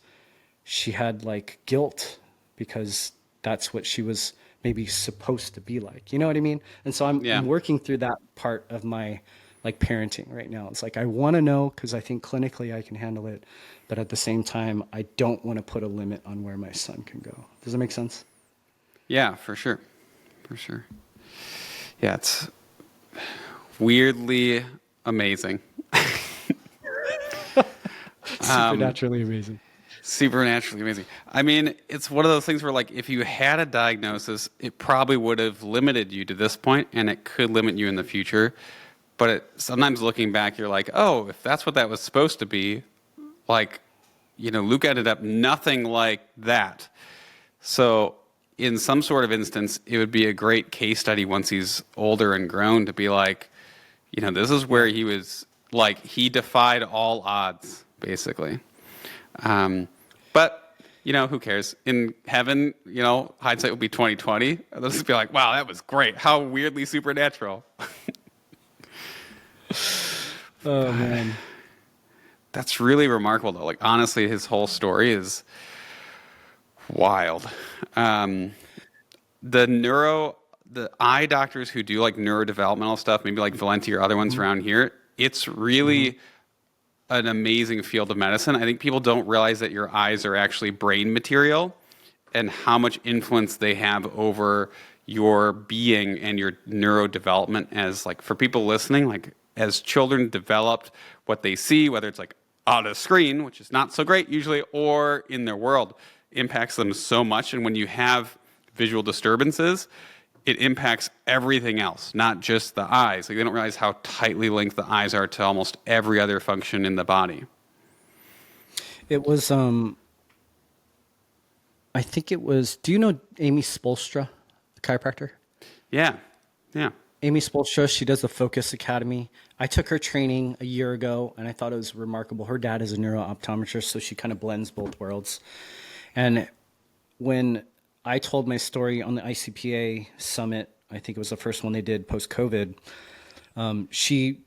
she had like guilt, because that's what she was maybe supposed to be like. You know what I mean? And so I'm working through that part of my like parenting right now. It's like, I want to know because I think clinically I can handle it. But at the same time, I don't want to put a limit on where my son can go. Does that make sense? Yeah, for sure. For sure. Yeah, it's weirdly amazing. Supernaturally amazing. Supernaturally amazing. I mean, it's one of those things where, like, if you had a diagnosis, it probably would have limited you to this point, and it could limit you in the future. But sometimes looking back, you're like, oh, if that's what that was supposed to be, like, you know, Luke ended up nothing like that. So in some sort of instance, it would be a great case study once he's older and grown to be like, you know, this is where he was, like, he defied all odds, basically. But, you know, who cares? In heaven, you know, hindsight will be 20/20. They'll just be like, wow, that was great. How weirdly supernatural. Oh, man. That's really remarkable, though. Like, honestly, his whole story is wild. Um, the eye doctors who do like neurodevelopmental stuff, maybe like Valenti or other ones around here, it's really an amazing field of medicine. I think people don't realize that your eyes are actually brain material and how much influence they have over your being and your neurodevelopment. As like, for people listening, like, as children developed, what they see, whether it's like on a screen, which is not so great usually, or in their world, impacts them so much. And when you have visual disturbances, it impacts everything else, not just the eyes. Like, they don't realize how tightly linked the eyes are to almost every other function in the body. It was, I think it was, do you know Amy Spolstra, the chiropractor? Yeah, yeah. Amy Spolstra, she does the Focus Academy. I took her training a year ago, and I thought it was remarkable. Her dad is a neuro-optometrist, so she kind of blends both worlds. And when I told my story on the ICPA summit, I think it was the first one they did post-COVID, she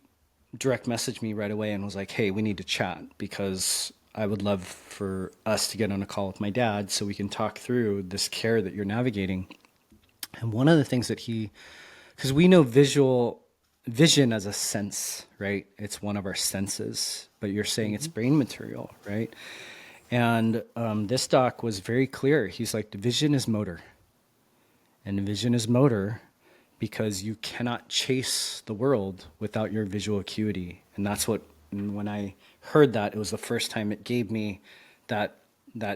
direct messaged me right away and was like, hey, we need to chat because I would love for us to get on a call with my dad so we can talk through this care that you're navigating. And one of the things that because we know vision as a sense, right? It's one of our senses, but you're saying it's brain material, right? And this doc was very clear. He's like, the vision is motor. And the vision is motor because you cannot chase the world without your visual acuity. And that's and when I heard that, it was the first time it gave me that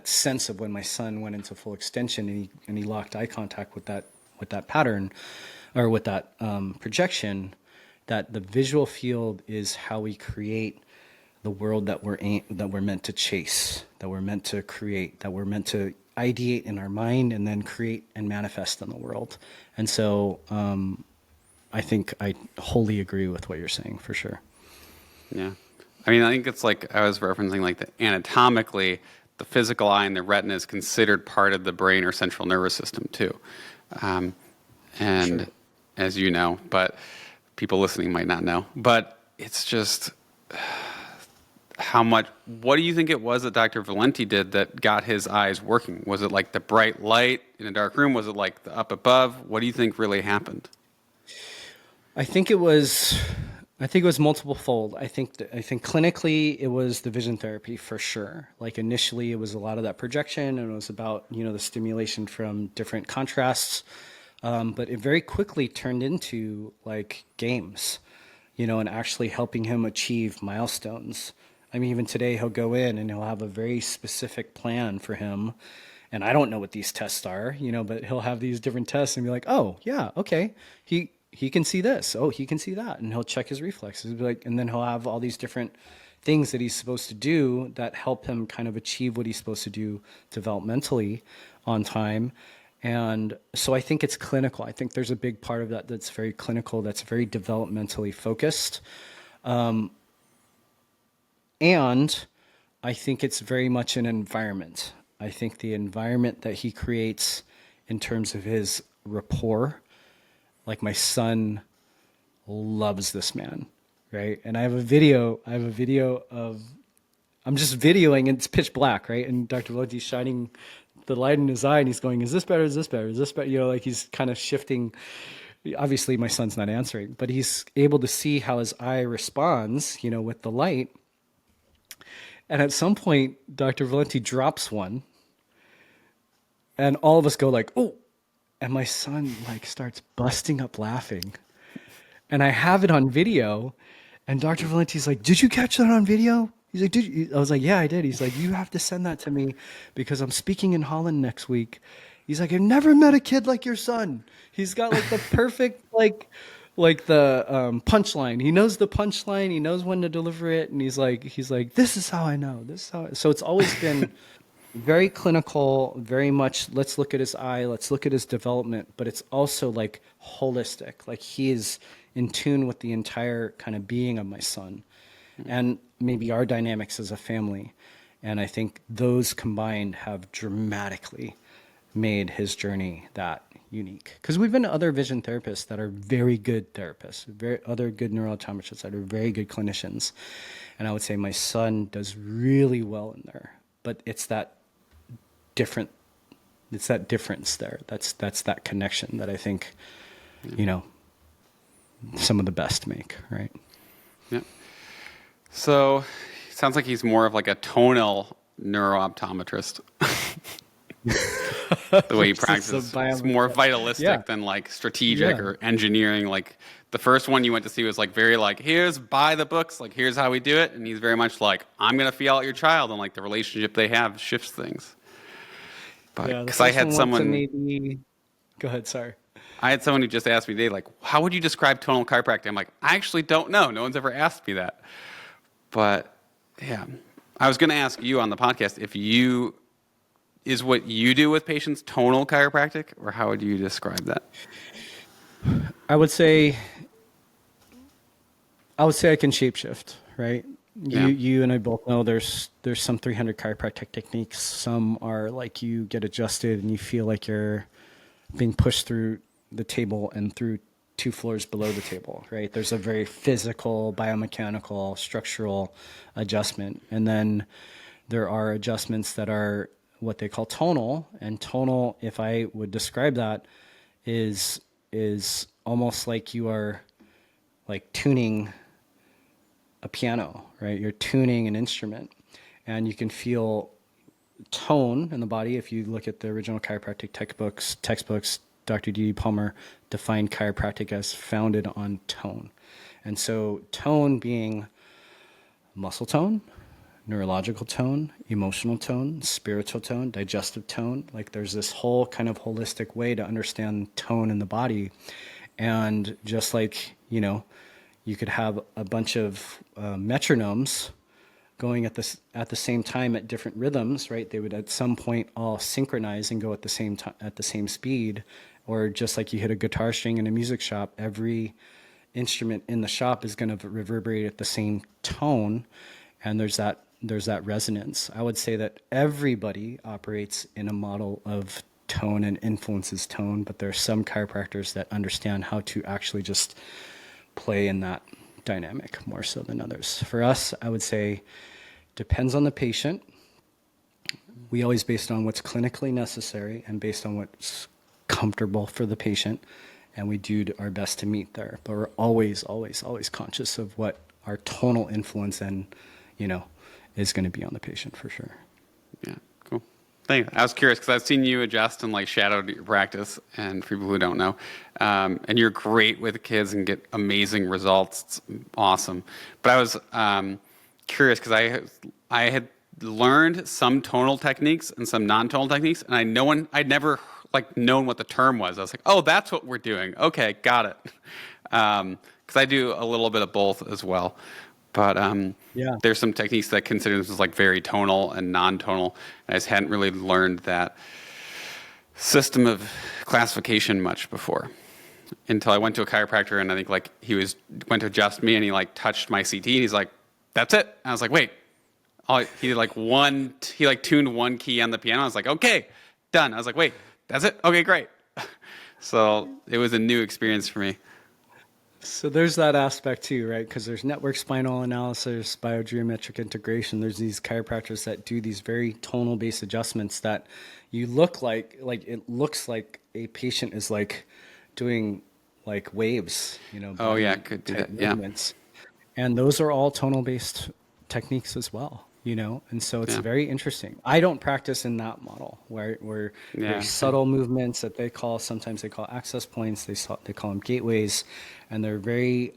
sense of when my son went into full extension and he locked eye contact with that pattern or with that projection, that the visual field is how we create the world that we're meant to chase, that we're meant to create, that we're meant to ideate in our mind and then create and manifest in the world. And so I think I wholly agree with what you're saying, for sure. Yeah. I mean, I think it's like I was referencing, like, the anatomically, the physical eye and the retina is considered part of the brain or central nervous system too. And Sure. as you know, but people listening might not know, but it's just what do you think it was that Dr. Valenti did that got his eyes working? Was it like the bright light in a dark room? Was it like the up above? What do you think really happened? I think it was multiple fold. I think clinically it was the vision therapy for sure. Like, initially it was a lot of that projection and it was about, the stimulation from different contrasts. But it very quickly turned into like games, and actually helping him achieve milestones. I mean, even today he'll go in and he'll have a very specific plan for him. And I don't know what these tests are, but he'll have these different tests and be like, oh yeah, okay. He can see this. Oh, he can see that. And he'll check his reflexes. He'll be like, and then he'll have all these different things that he's supposed to do that help him kind of achieve what he's supposed to do developmentally on time. And so I think it's clinical. I think there's a big part of that that's very clinical, that's very developmentally focused. And I think it's very much an environment. I think the environment that he creates in terms of his rapport, like, my son loves this man, right? And I have a video of, I'm just videoing and it's pitch black, right? And Dr. Valenti's shining the light in his eye and he's going, is this better? Is this better? Is this better? Like, he's kind of shifting. Obviously my son's not answering, but he's able to see how his eye responds, with the light. And at some point, Dr. Valenti drops one and all of us go like, oh, and my son like starts busting up laughing. And I have it on video. And Dr. Valenti's like, did you catch that on video? He's like, did you? I was like, yeah, I did. He's like, you have to send that to me because I'm speaking in Holland next week. He's like, I've never met a kid like your son. He's got like the perfect, like the punchline. He knows the punchline. He knows when to deliver it. And he's like, this is how I know. This is how. So it's always been very clinical, very much, let's look at his eye, let's look at his development, but it's also like holistic. Like, he is in tune with the entire kind of being of my son and maybe our dynamics as a family. And I think those combined have dramatically made his journey that unique. Because we've been to other vision therapists that are very good therapists, other good neurooptometrists that are very good clinicians. And I would say my son does really well in there. But it's that difference there. That's that connection that I think, some of the best make, right? Yeah. So it sounds like he's more of like a tonal neurooptometrist. The way he practices, it's more vitalistic than like strategic or engineering. Like the first one you went to see was like very like, here's by the books, like here's how we do it. And he's very much like, I'm going to feel out your child, and like the relationship they have shifts things. But because I had someone, go ahead, sorry. I had someone who just asked me today, like, how would you describe tonal chiropractic? I'm like, I actually don't know. No one's ever asked me that. But yeah, I was going to ask you on the podcast is what you do with patients tonal chiropractic, or how would you describe that? I would say I can shapeshift, right? You and I both know there's some 300 chiropractic techniques. Some are like you get adjusted and you feel like you're being pushed through the table and through 2 floors below the table, right? There's a very physical, biomechanical, structural adjustment. And then there are adjustments that are what they call tonal. And tonal, if I would describe that, is almost like you are like tuning a piano, right? You're tuning an instrument, and you can feel tone in the body. If you look at the original chiropractic textbooks, Dr. D.D. Palmer defined chiropractic as founded on tone. And so tone being muscle tone, neurological tone, emotional tone, spiritual tone, digestive tone. Like there's this whole kind of holistic way to understand tone in the body. And just like, you could have a bunch of metronomes going at the same time at different rhythms, right? They would at some point all synchronize and go at the same time, at the same speed. Or just like you hit a guitar string in a music shop, every instrument in the shop is going to reverberate at the same tone, and there's that resonance. I would say that everybody operates in a model of tone and influences tone, but there are some chiropractors that understand how to actually just play in that dynamic more so than others. For us, I would say depends on the patient. We always based on what's clinically necessary and based on what's comfortable for the patient, and we do our best to meet there. But we're always conscious of what our tonal influence and is going to be on the patient for sure. Yeah, cool. Thank you. I was curious because I've seen you adjust and like shadowed your practice, and for people who don't know, and you're great with kids and get amazing results. It's awesome. But I was curious because I had learned some tonal techniques and some non-tonal techniques, and I'd never like known what the term was. I was like, oh, that's what we're doing. Okay, got it. Because I do a little bit of both as well. But there's some techniques that consider this as like very tonal and non-tonal. I just hadn't really learned that system of classification much before until I went to a chiropractor, and I think like went to adjust me, and he like touched my CT, and he's like, that's it. And I was like, wait. He did tuned one key on the piano. I was like, okay, done. I was like, wait, that's it? Okay, great. So it was a new experience for me. So there's that aspect too, right? Because there's network spinal analysis, biogeometric integration. There's these chiropractors that do these very tonal based adjustments that you look like it looks like a patient is like doing like waves, Oh yeah, could do that. Movements. Yeah. And those are all tonal based techniques as well. And so it's very interesting. I don't practice in that model where very subtle movements that sometimes they call access points, they call them gateways, and they're very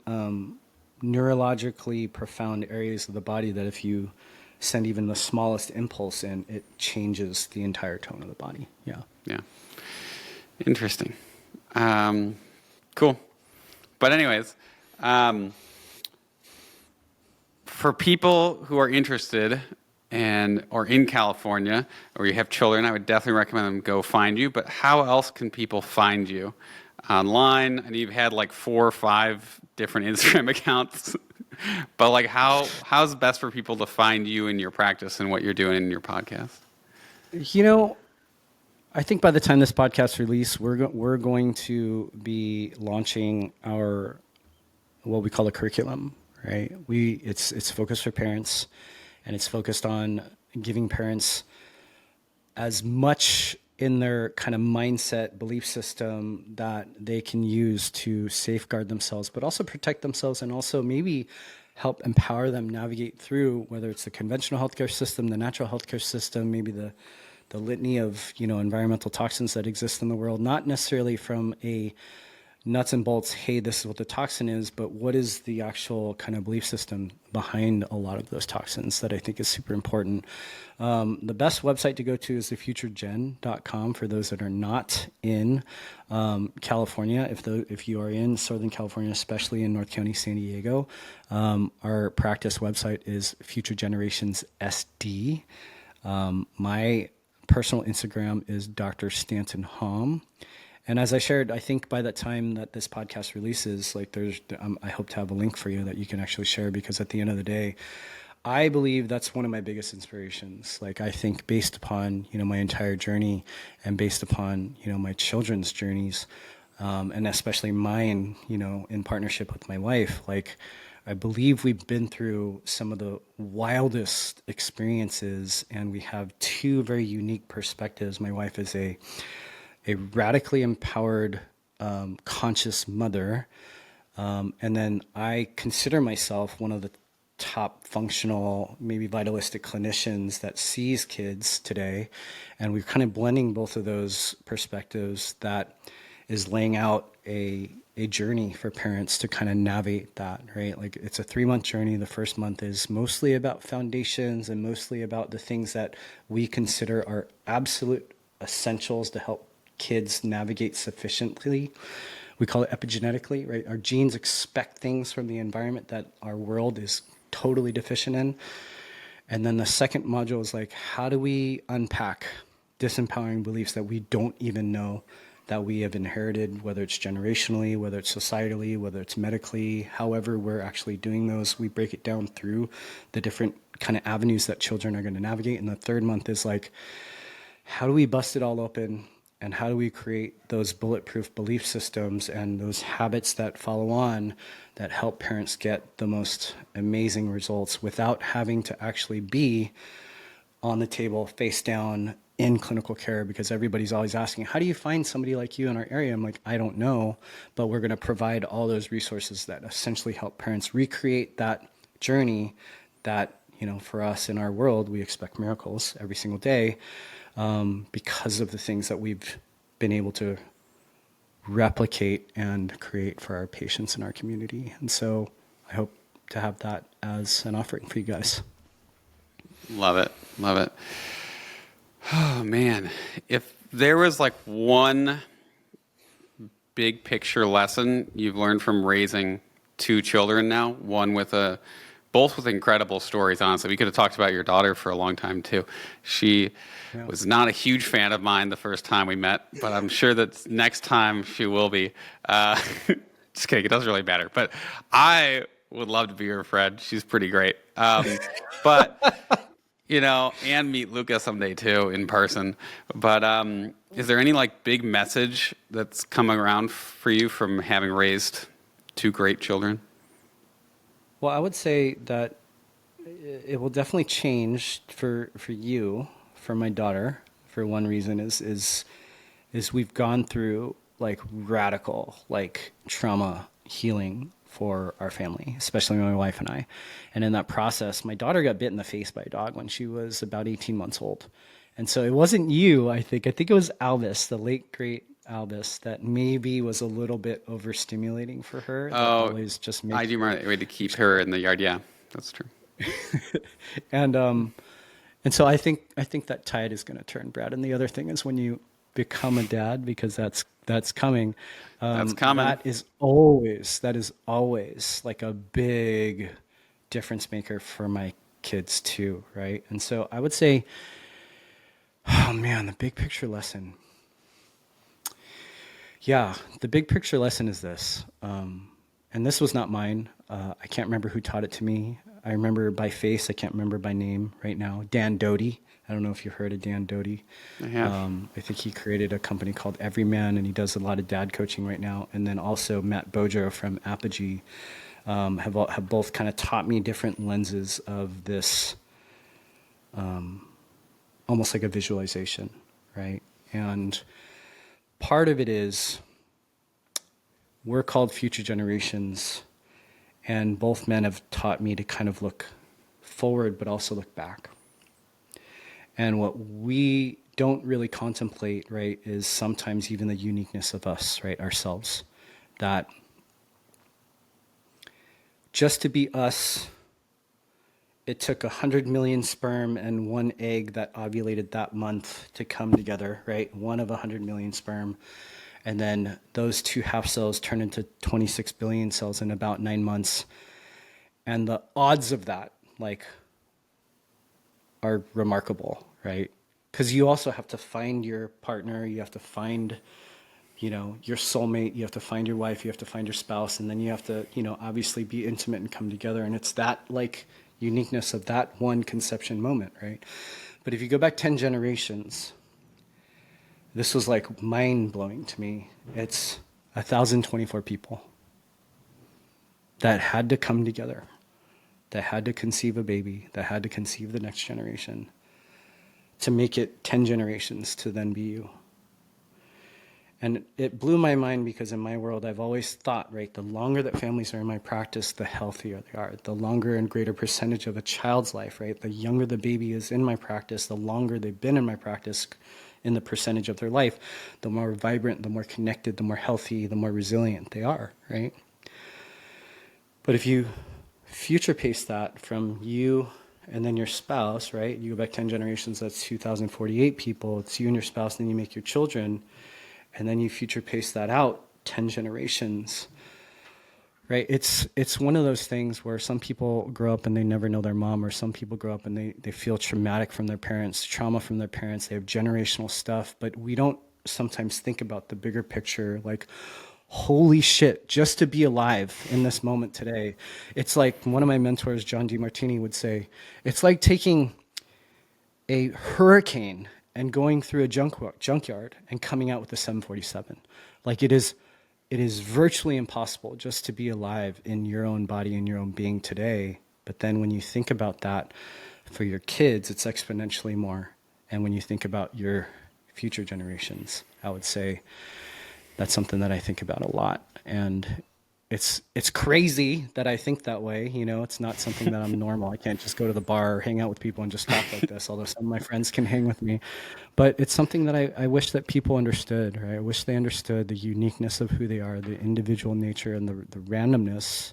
neurologically profound areas of the body that if you send even the smallest impulse in, it changes the entire tone of the body. Yeah. Yeah. Interesting. Cool. But anyways, for people who are interested or in California, or you have children, I would definitely recommend them go find you. But how else can people find you online? And you've had like 4 or 5 different Instagram accounts. But like, how's it best for people to find you in your practice and what you're doing in your podcast? I think by the time this podcast release, we're going to be launching our what we call a curriculum, right? It's focused for parents, and it's focused on giving parents as much in their kind of mindset, belief system that they can use to safeguard themselves, but also protect themselves, and also maybe help empower them navigate through, whether it's the conventional healthcare system, the natural healthcare system, maybe the litany of, environmental toxins that exist in the world, not necessarily from a nuts and bolts, hey, this is what the toxin is, but what is the actual kind of belief system behind a lot of those toxins that I think is super important. The best website to go to is thefuturegen.com for those that are not in California. If you are in Southern California, especially in North County, San Diego, our practice website is Future Generations SD. My personal Instagram is Dr. Staton Hom. And as I shared, I think by the time that this podcast releases, I hope to have a link for you that you can actually share, because at the end of the day, I believe that's one of my biggest inspirations. Like, I think based upon, my entire journey, and based upon, my children's journeys, and especially mine, in partnership with my wife, like, I believe we've been through some of the wildest experiences, and we have two very unique perspectives. My wife is a radically empowered, conscious mother. And then I consider myself one of the top functional, maybe vitalistic clinicians that sees kids today. And we're kind of blending both of those perspectives that is laying out a journey for parents to kind of navigate that, right? Like, it's a 3-month journey. The first month is mostly about foundations and mostly about the things that we consider are absolute essentials to help kids navigate sufficiently. We call it epigenetically, right? Our genes expect things from the environment that our world is totally deficient in. And then the second module is like, how do we unpack disempowering beliefs that we don't even know that we have inherited, whether it's generationally, whether it's societally, whether it's medically, however we're actually doing those. We break it down through the different kind of avenues that children are going to navigate. And the third month is like, how do we bust it all open? And how do we create those bulletproof belief systems and those habits that follow on that help parents get the most amazing results without having to actually be on the table, face down in clinical care? Because everybody's always asking, how do you find somebody like you in our area? I'm like, I don't know, but we're going to provide all those resources that essentially help parents recreate that journey that, for us in our world, we expect miracles every single day. Because of the things that we've been able to replicate and create for our patients in our community. And so I hope to have that as an offering for you guys. Love it. Love it. Oh, man. If there was like one big picture lesson you've learned from raising 2 children now, both with incredible stories, honestly. We could have talked about your daughter for a long time, too. She was not a huge fan of mine the first time we met, but I'm sure that next time she will be. Just kidding. It doesn't really matter. But I would love to be her friend. She's pretty great. But, and meet Luca someday, too, in person. But is there any, big message that's coming around for you from having raised 2 great children? Well, I would say that it will definitely change for you, for my daughter. For one reason is we've gone through radical trauma healing for our family, especially my wife and I. And in that process, my daughter got bit in the face by a dog when she was about 18 months old. And so it wasn't you, I think it was Albus, the late great Albus, that maybe was a little bit overstimulating for her. Always just I do remember we had to keep her in the yard. Yeah, that's true. and so I think that tide is going to turn, Brad. And the other thing is when you become a dad, because that's coming. That's coming. That is always like a big difference maker for my kids too, right? And so I would say, oh man, the big picture lesson. Yeah, the big picture lesson is this, and this was not mine. I can't remember who taught it to me. I remember by face. I can't remember by name right now. Dan Doty. I don't know if you've heard of Dan Doty. I have. I think he created a company called Everyman, and he does a lot of dad coaching right now. And then also Matt Bojo from Apogee have both kind of taught me different lenses of this, almost like a visualization, right? And part of it is we're called future generations, and both men have taught me to kind of look forward but also look back. And what we don't really contemplate, right, is sometimes even the uniqueness of us, right, ourselves. That just to be us, it took 100 million sperm and one egg that ovulated that month to come together, right? One of 100 million sperm. And then those two half cells turn into 26 billion cells in about 9 months. And the odds of that, like, are remarkable, right? Because you also have to find your partner, you have to find, your soulmate, you have to find your wife, you have to find your spouse, and then you have to, obviously be intimate and come together. And it's that, like, uniqueness of that one conception moment, right? But if you go back 10 generations, this was like mind-blowing to me. It's 1,024 people that had to come together, that had to conceive a baby, that had to conceive the next generation to make it 10 generations to then be you. And it blew my mind because in my world, I've always thought, right, the longer that families are in my practice, the healthier they are. The longer and greater percentage of a child's life, right? The younger the baby is in my practice, the longer they've been in my practice in the percentage of their life, the more vibrant, the more connected, the more healthy, the more resilient they are, right? But if you future pace that from you and then your spouse, right? You go back 10 generations, that's 2,048 people. It's you and your spouse, and then you make your children. And then you future pace that out 10 generations, right? It's one of those things where some people grow up and they never know their mom, or some people grow up and they feel traumatic from their parents, trauma from their parents. They have generational stuff, but we don't sometimes think about the bigger picture, like, holy shit, just to be alive in this moment today. It's like one of my mentors, John DeMartini, would say, it's like taking a hurricane and going through a junkyard and coming out with a 747. Like, it is virtually impossible just to be alive in your own body and your own being today. But then when you think about that for your kids, it's exponentially more. And when you think about your future generations, I would say that's something that I think about a lot. And it's crazy that I think that way. It's not something that I'm normal. I can't just go to the bar or hang out with people and just talk like this, although some of my friends can hang with me. But it's something that I wish that people understood, right? I wish they understood the uniqueness of who they are, the individual nature and the randomness,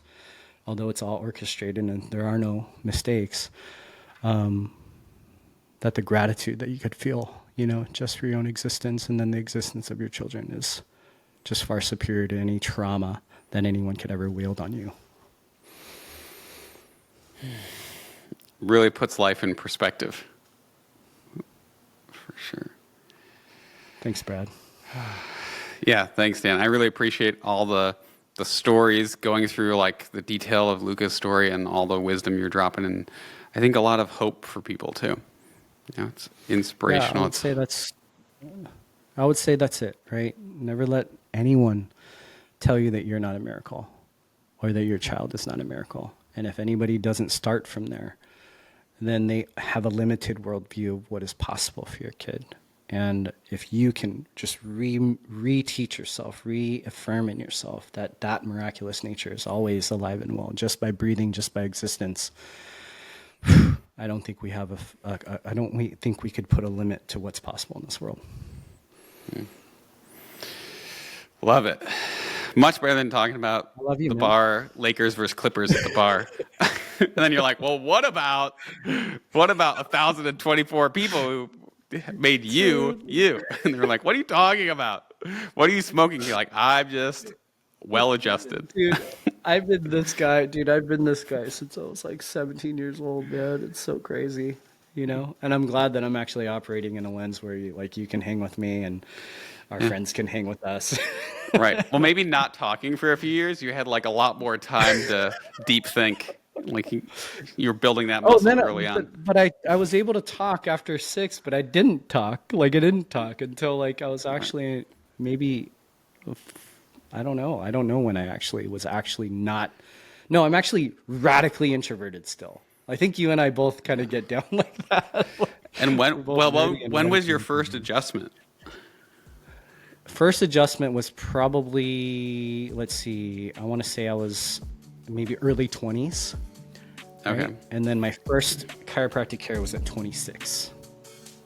although it's all orchestrated and there are no mistakes, that the gratitude that you could feel, just for your own existence and then the existence of your children is just far superior to any trauma that anyone could ever wield on you. Really puts life in perspective. For sure. Thanks, Brad. Yeah, thanks, Dan. I really appreciate all the stories, going through, like, the detail of Luca's story and all the wisdom you're dropping, and I think a lot of hope for people too. It's inspirational. Yeah, I would say that's it, right? Never let anyone tell you that you're not a miracle or that your child is not a miracle. And if anybody doesn't start from there, then they have a limited worldview of what is possible for your kid. And if you can just re-teach yourself, reaffirm in yourself that miraculous nature is always alive and well, just by breathing, just by existence, I don't think we have I don't think we could put a limit to what's possible in this world. Love it. Much better than talking about the man. Bar, Lakers versus Clippers at the bar. And then you're like, well, what about 1,024 people who made you? And they're like, what are you talking about? What are you smoking? You're like, I'm just well-adjusted. Dude, I've been this guy since I was like 17 years old, man. It's so crazy, And I'm glad that I'm actually operating in a lens where you can hang with me and our friends can hang with us. Right. Well, maybe not talking for a few years. You had, like, a lot more time to deep think. Like you were building that muscle early on. But I was able to talk after 6, but I didn't talk. Like I didn't talk until like I was actually maybe, I don't know. I don't know when I actually was actually not. No, I'm actually radically introverted still. I think you and I both kind of get down like that. And when was your first adjustment? First adjustment was probably, let's see, I want to say I was maybe early 20s. Okay. Right? And then my first chiropractic care was at 26.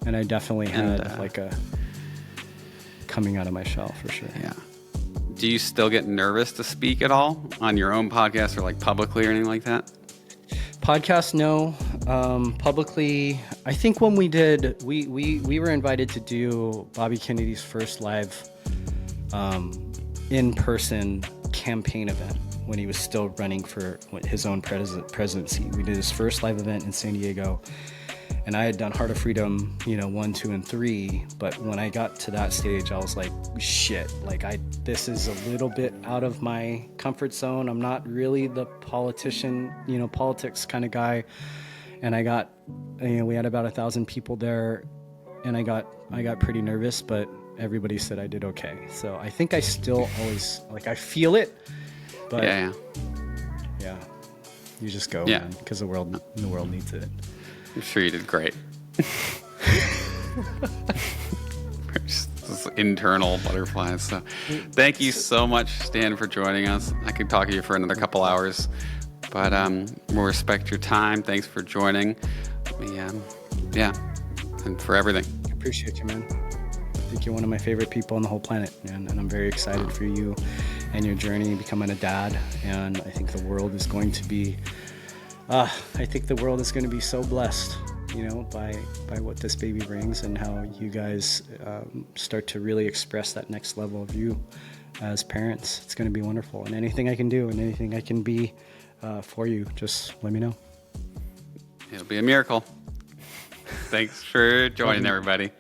And I definitely had like a coming out of my shell for sure. Yeah. Do you still get nervous to speak at all on your own podcast or like publicly or anything like that? Podcast, no. Publicly, I think when we did, we were invited to do Bobby Kennedy's first live in-person campaign event when he was still running for his own presidency. We did his first live event in San Diego, and I had done Heart of Freedom, 1, 2, and 3. But when I got to that stage, I was like, shit, like this is a little bit out of my comfort zone. I'm not really the politician, politics kind of guy. And I got, we had about 1,000 people there, and I got pretty nervous, but everybody said I did okay. So I think I still always, I feel it, but yeah, you just go, man, because the world needs it. I'm sure you did great. Just internal butterflies. So, thank you so much, Stan, for joining us. I could talk to you for another couple hours, but we'll respect your time. Thanks for joining me. And for everything. I appreciate you, man. I think you're one of my favorite people on the whole planet, man, and I'm very excited for you and your journey becoming a dad. And I think the world is going to be. I think the world is going to be so blessed, by what this baby brings and how you guys start to really express that next level of you as parents. It's going to be wonderful. And anything I can do and anything I can be for you, just let me know. It'll be a miracle. Thanks for joining, everybody.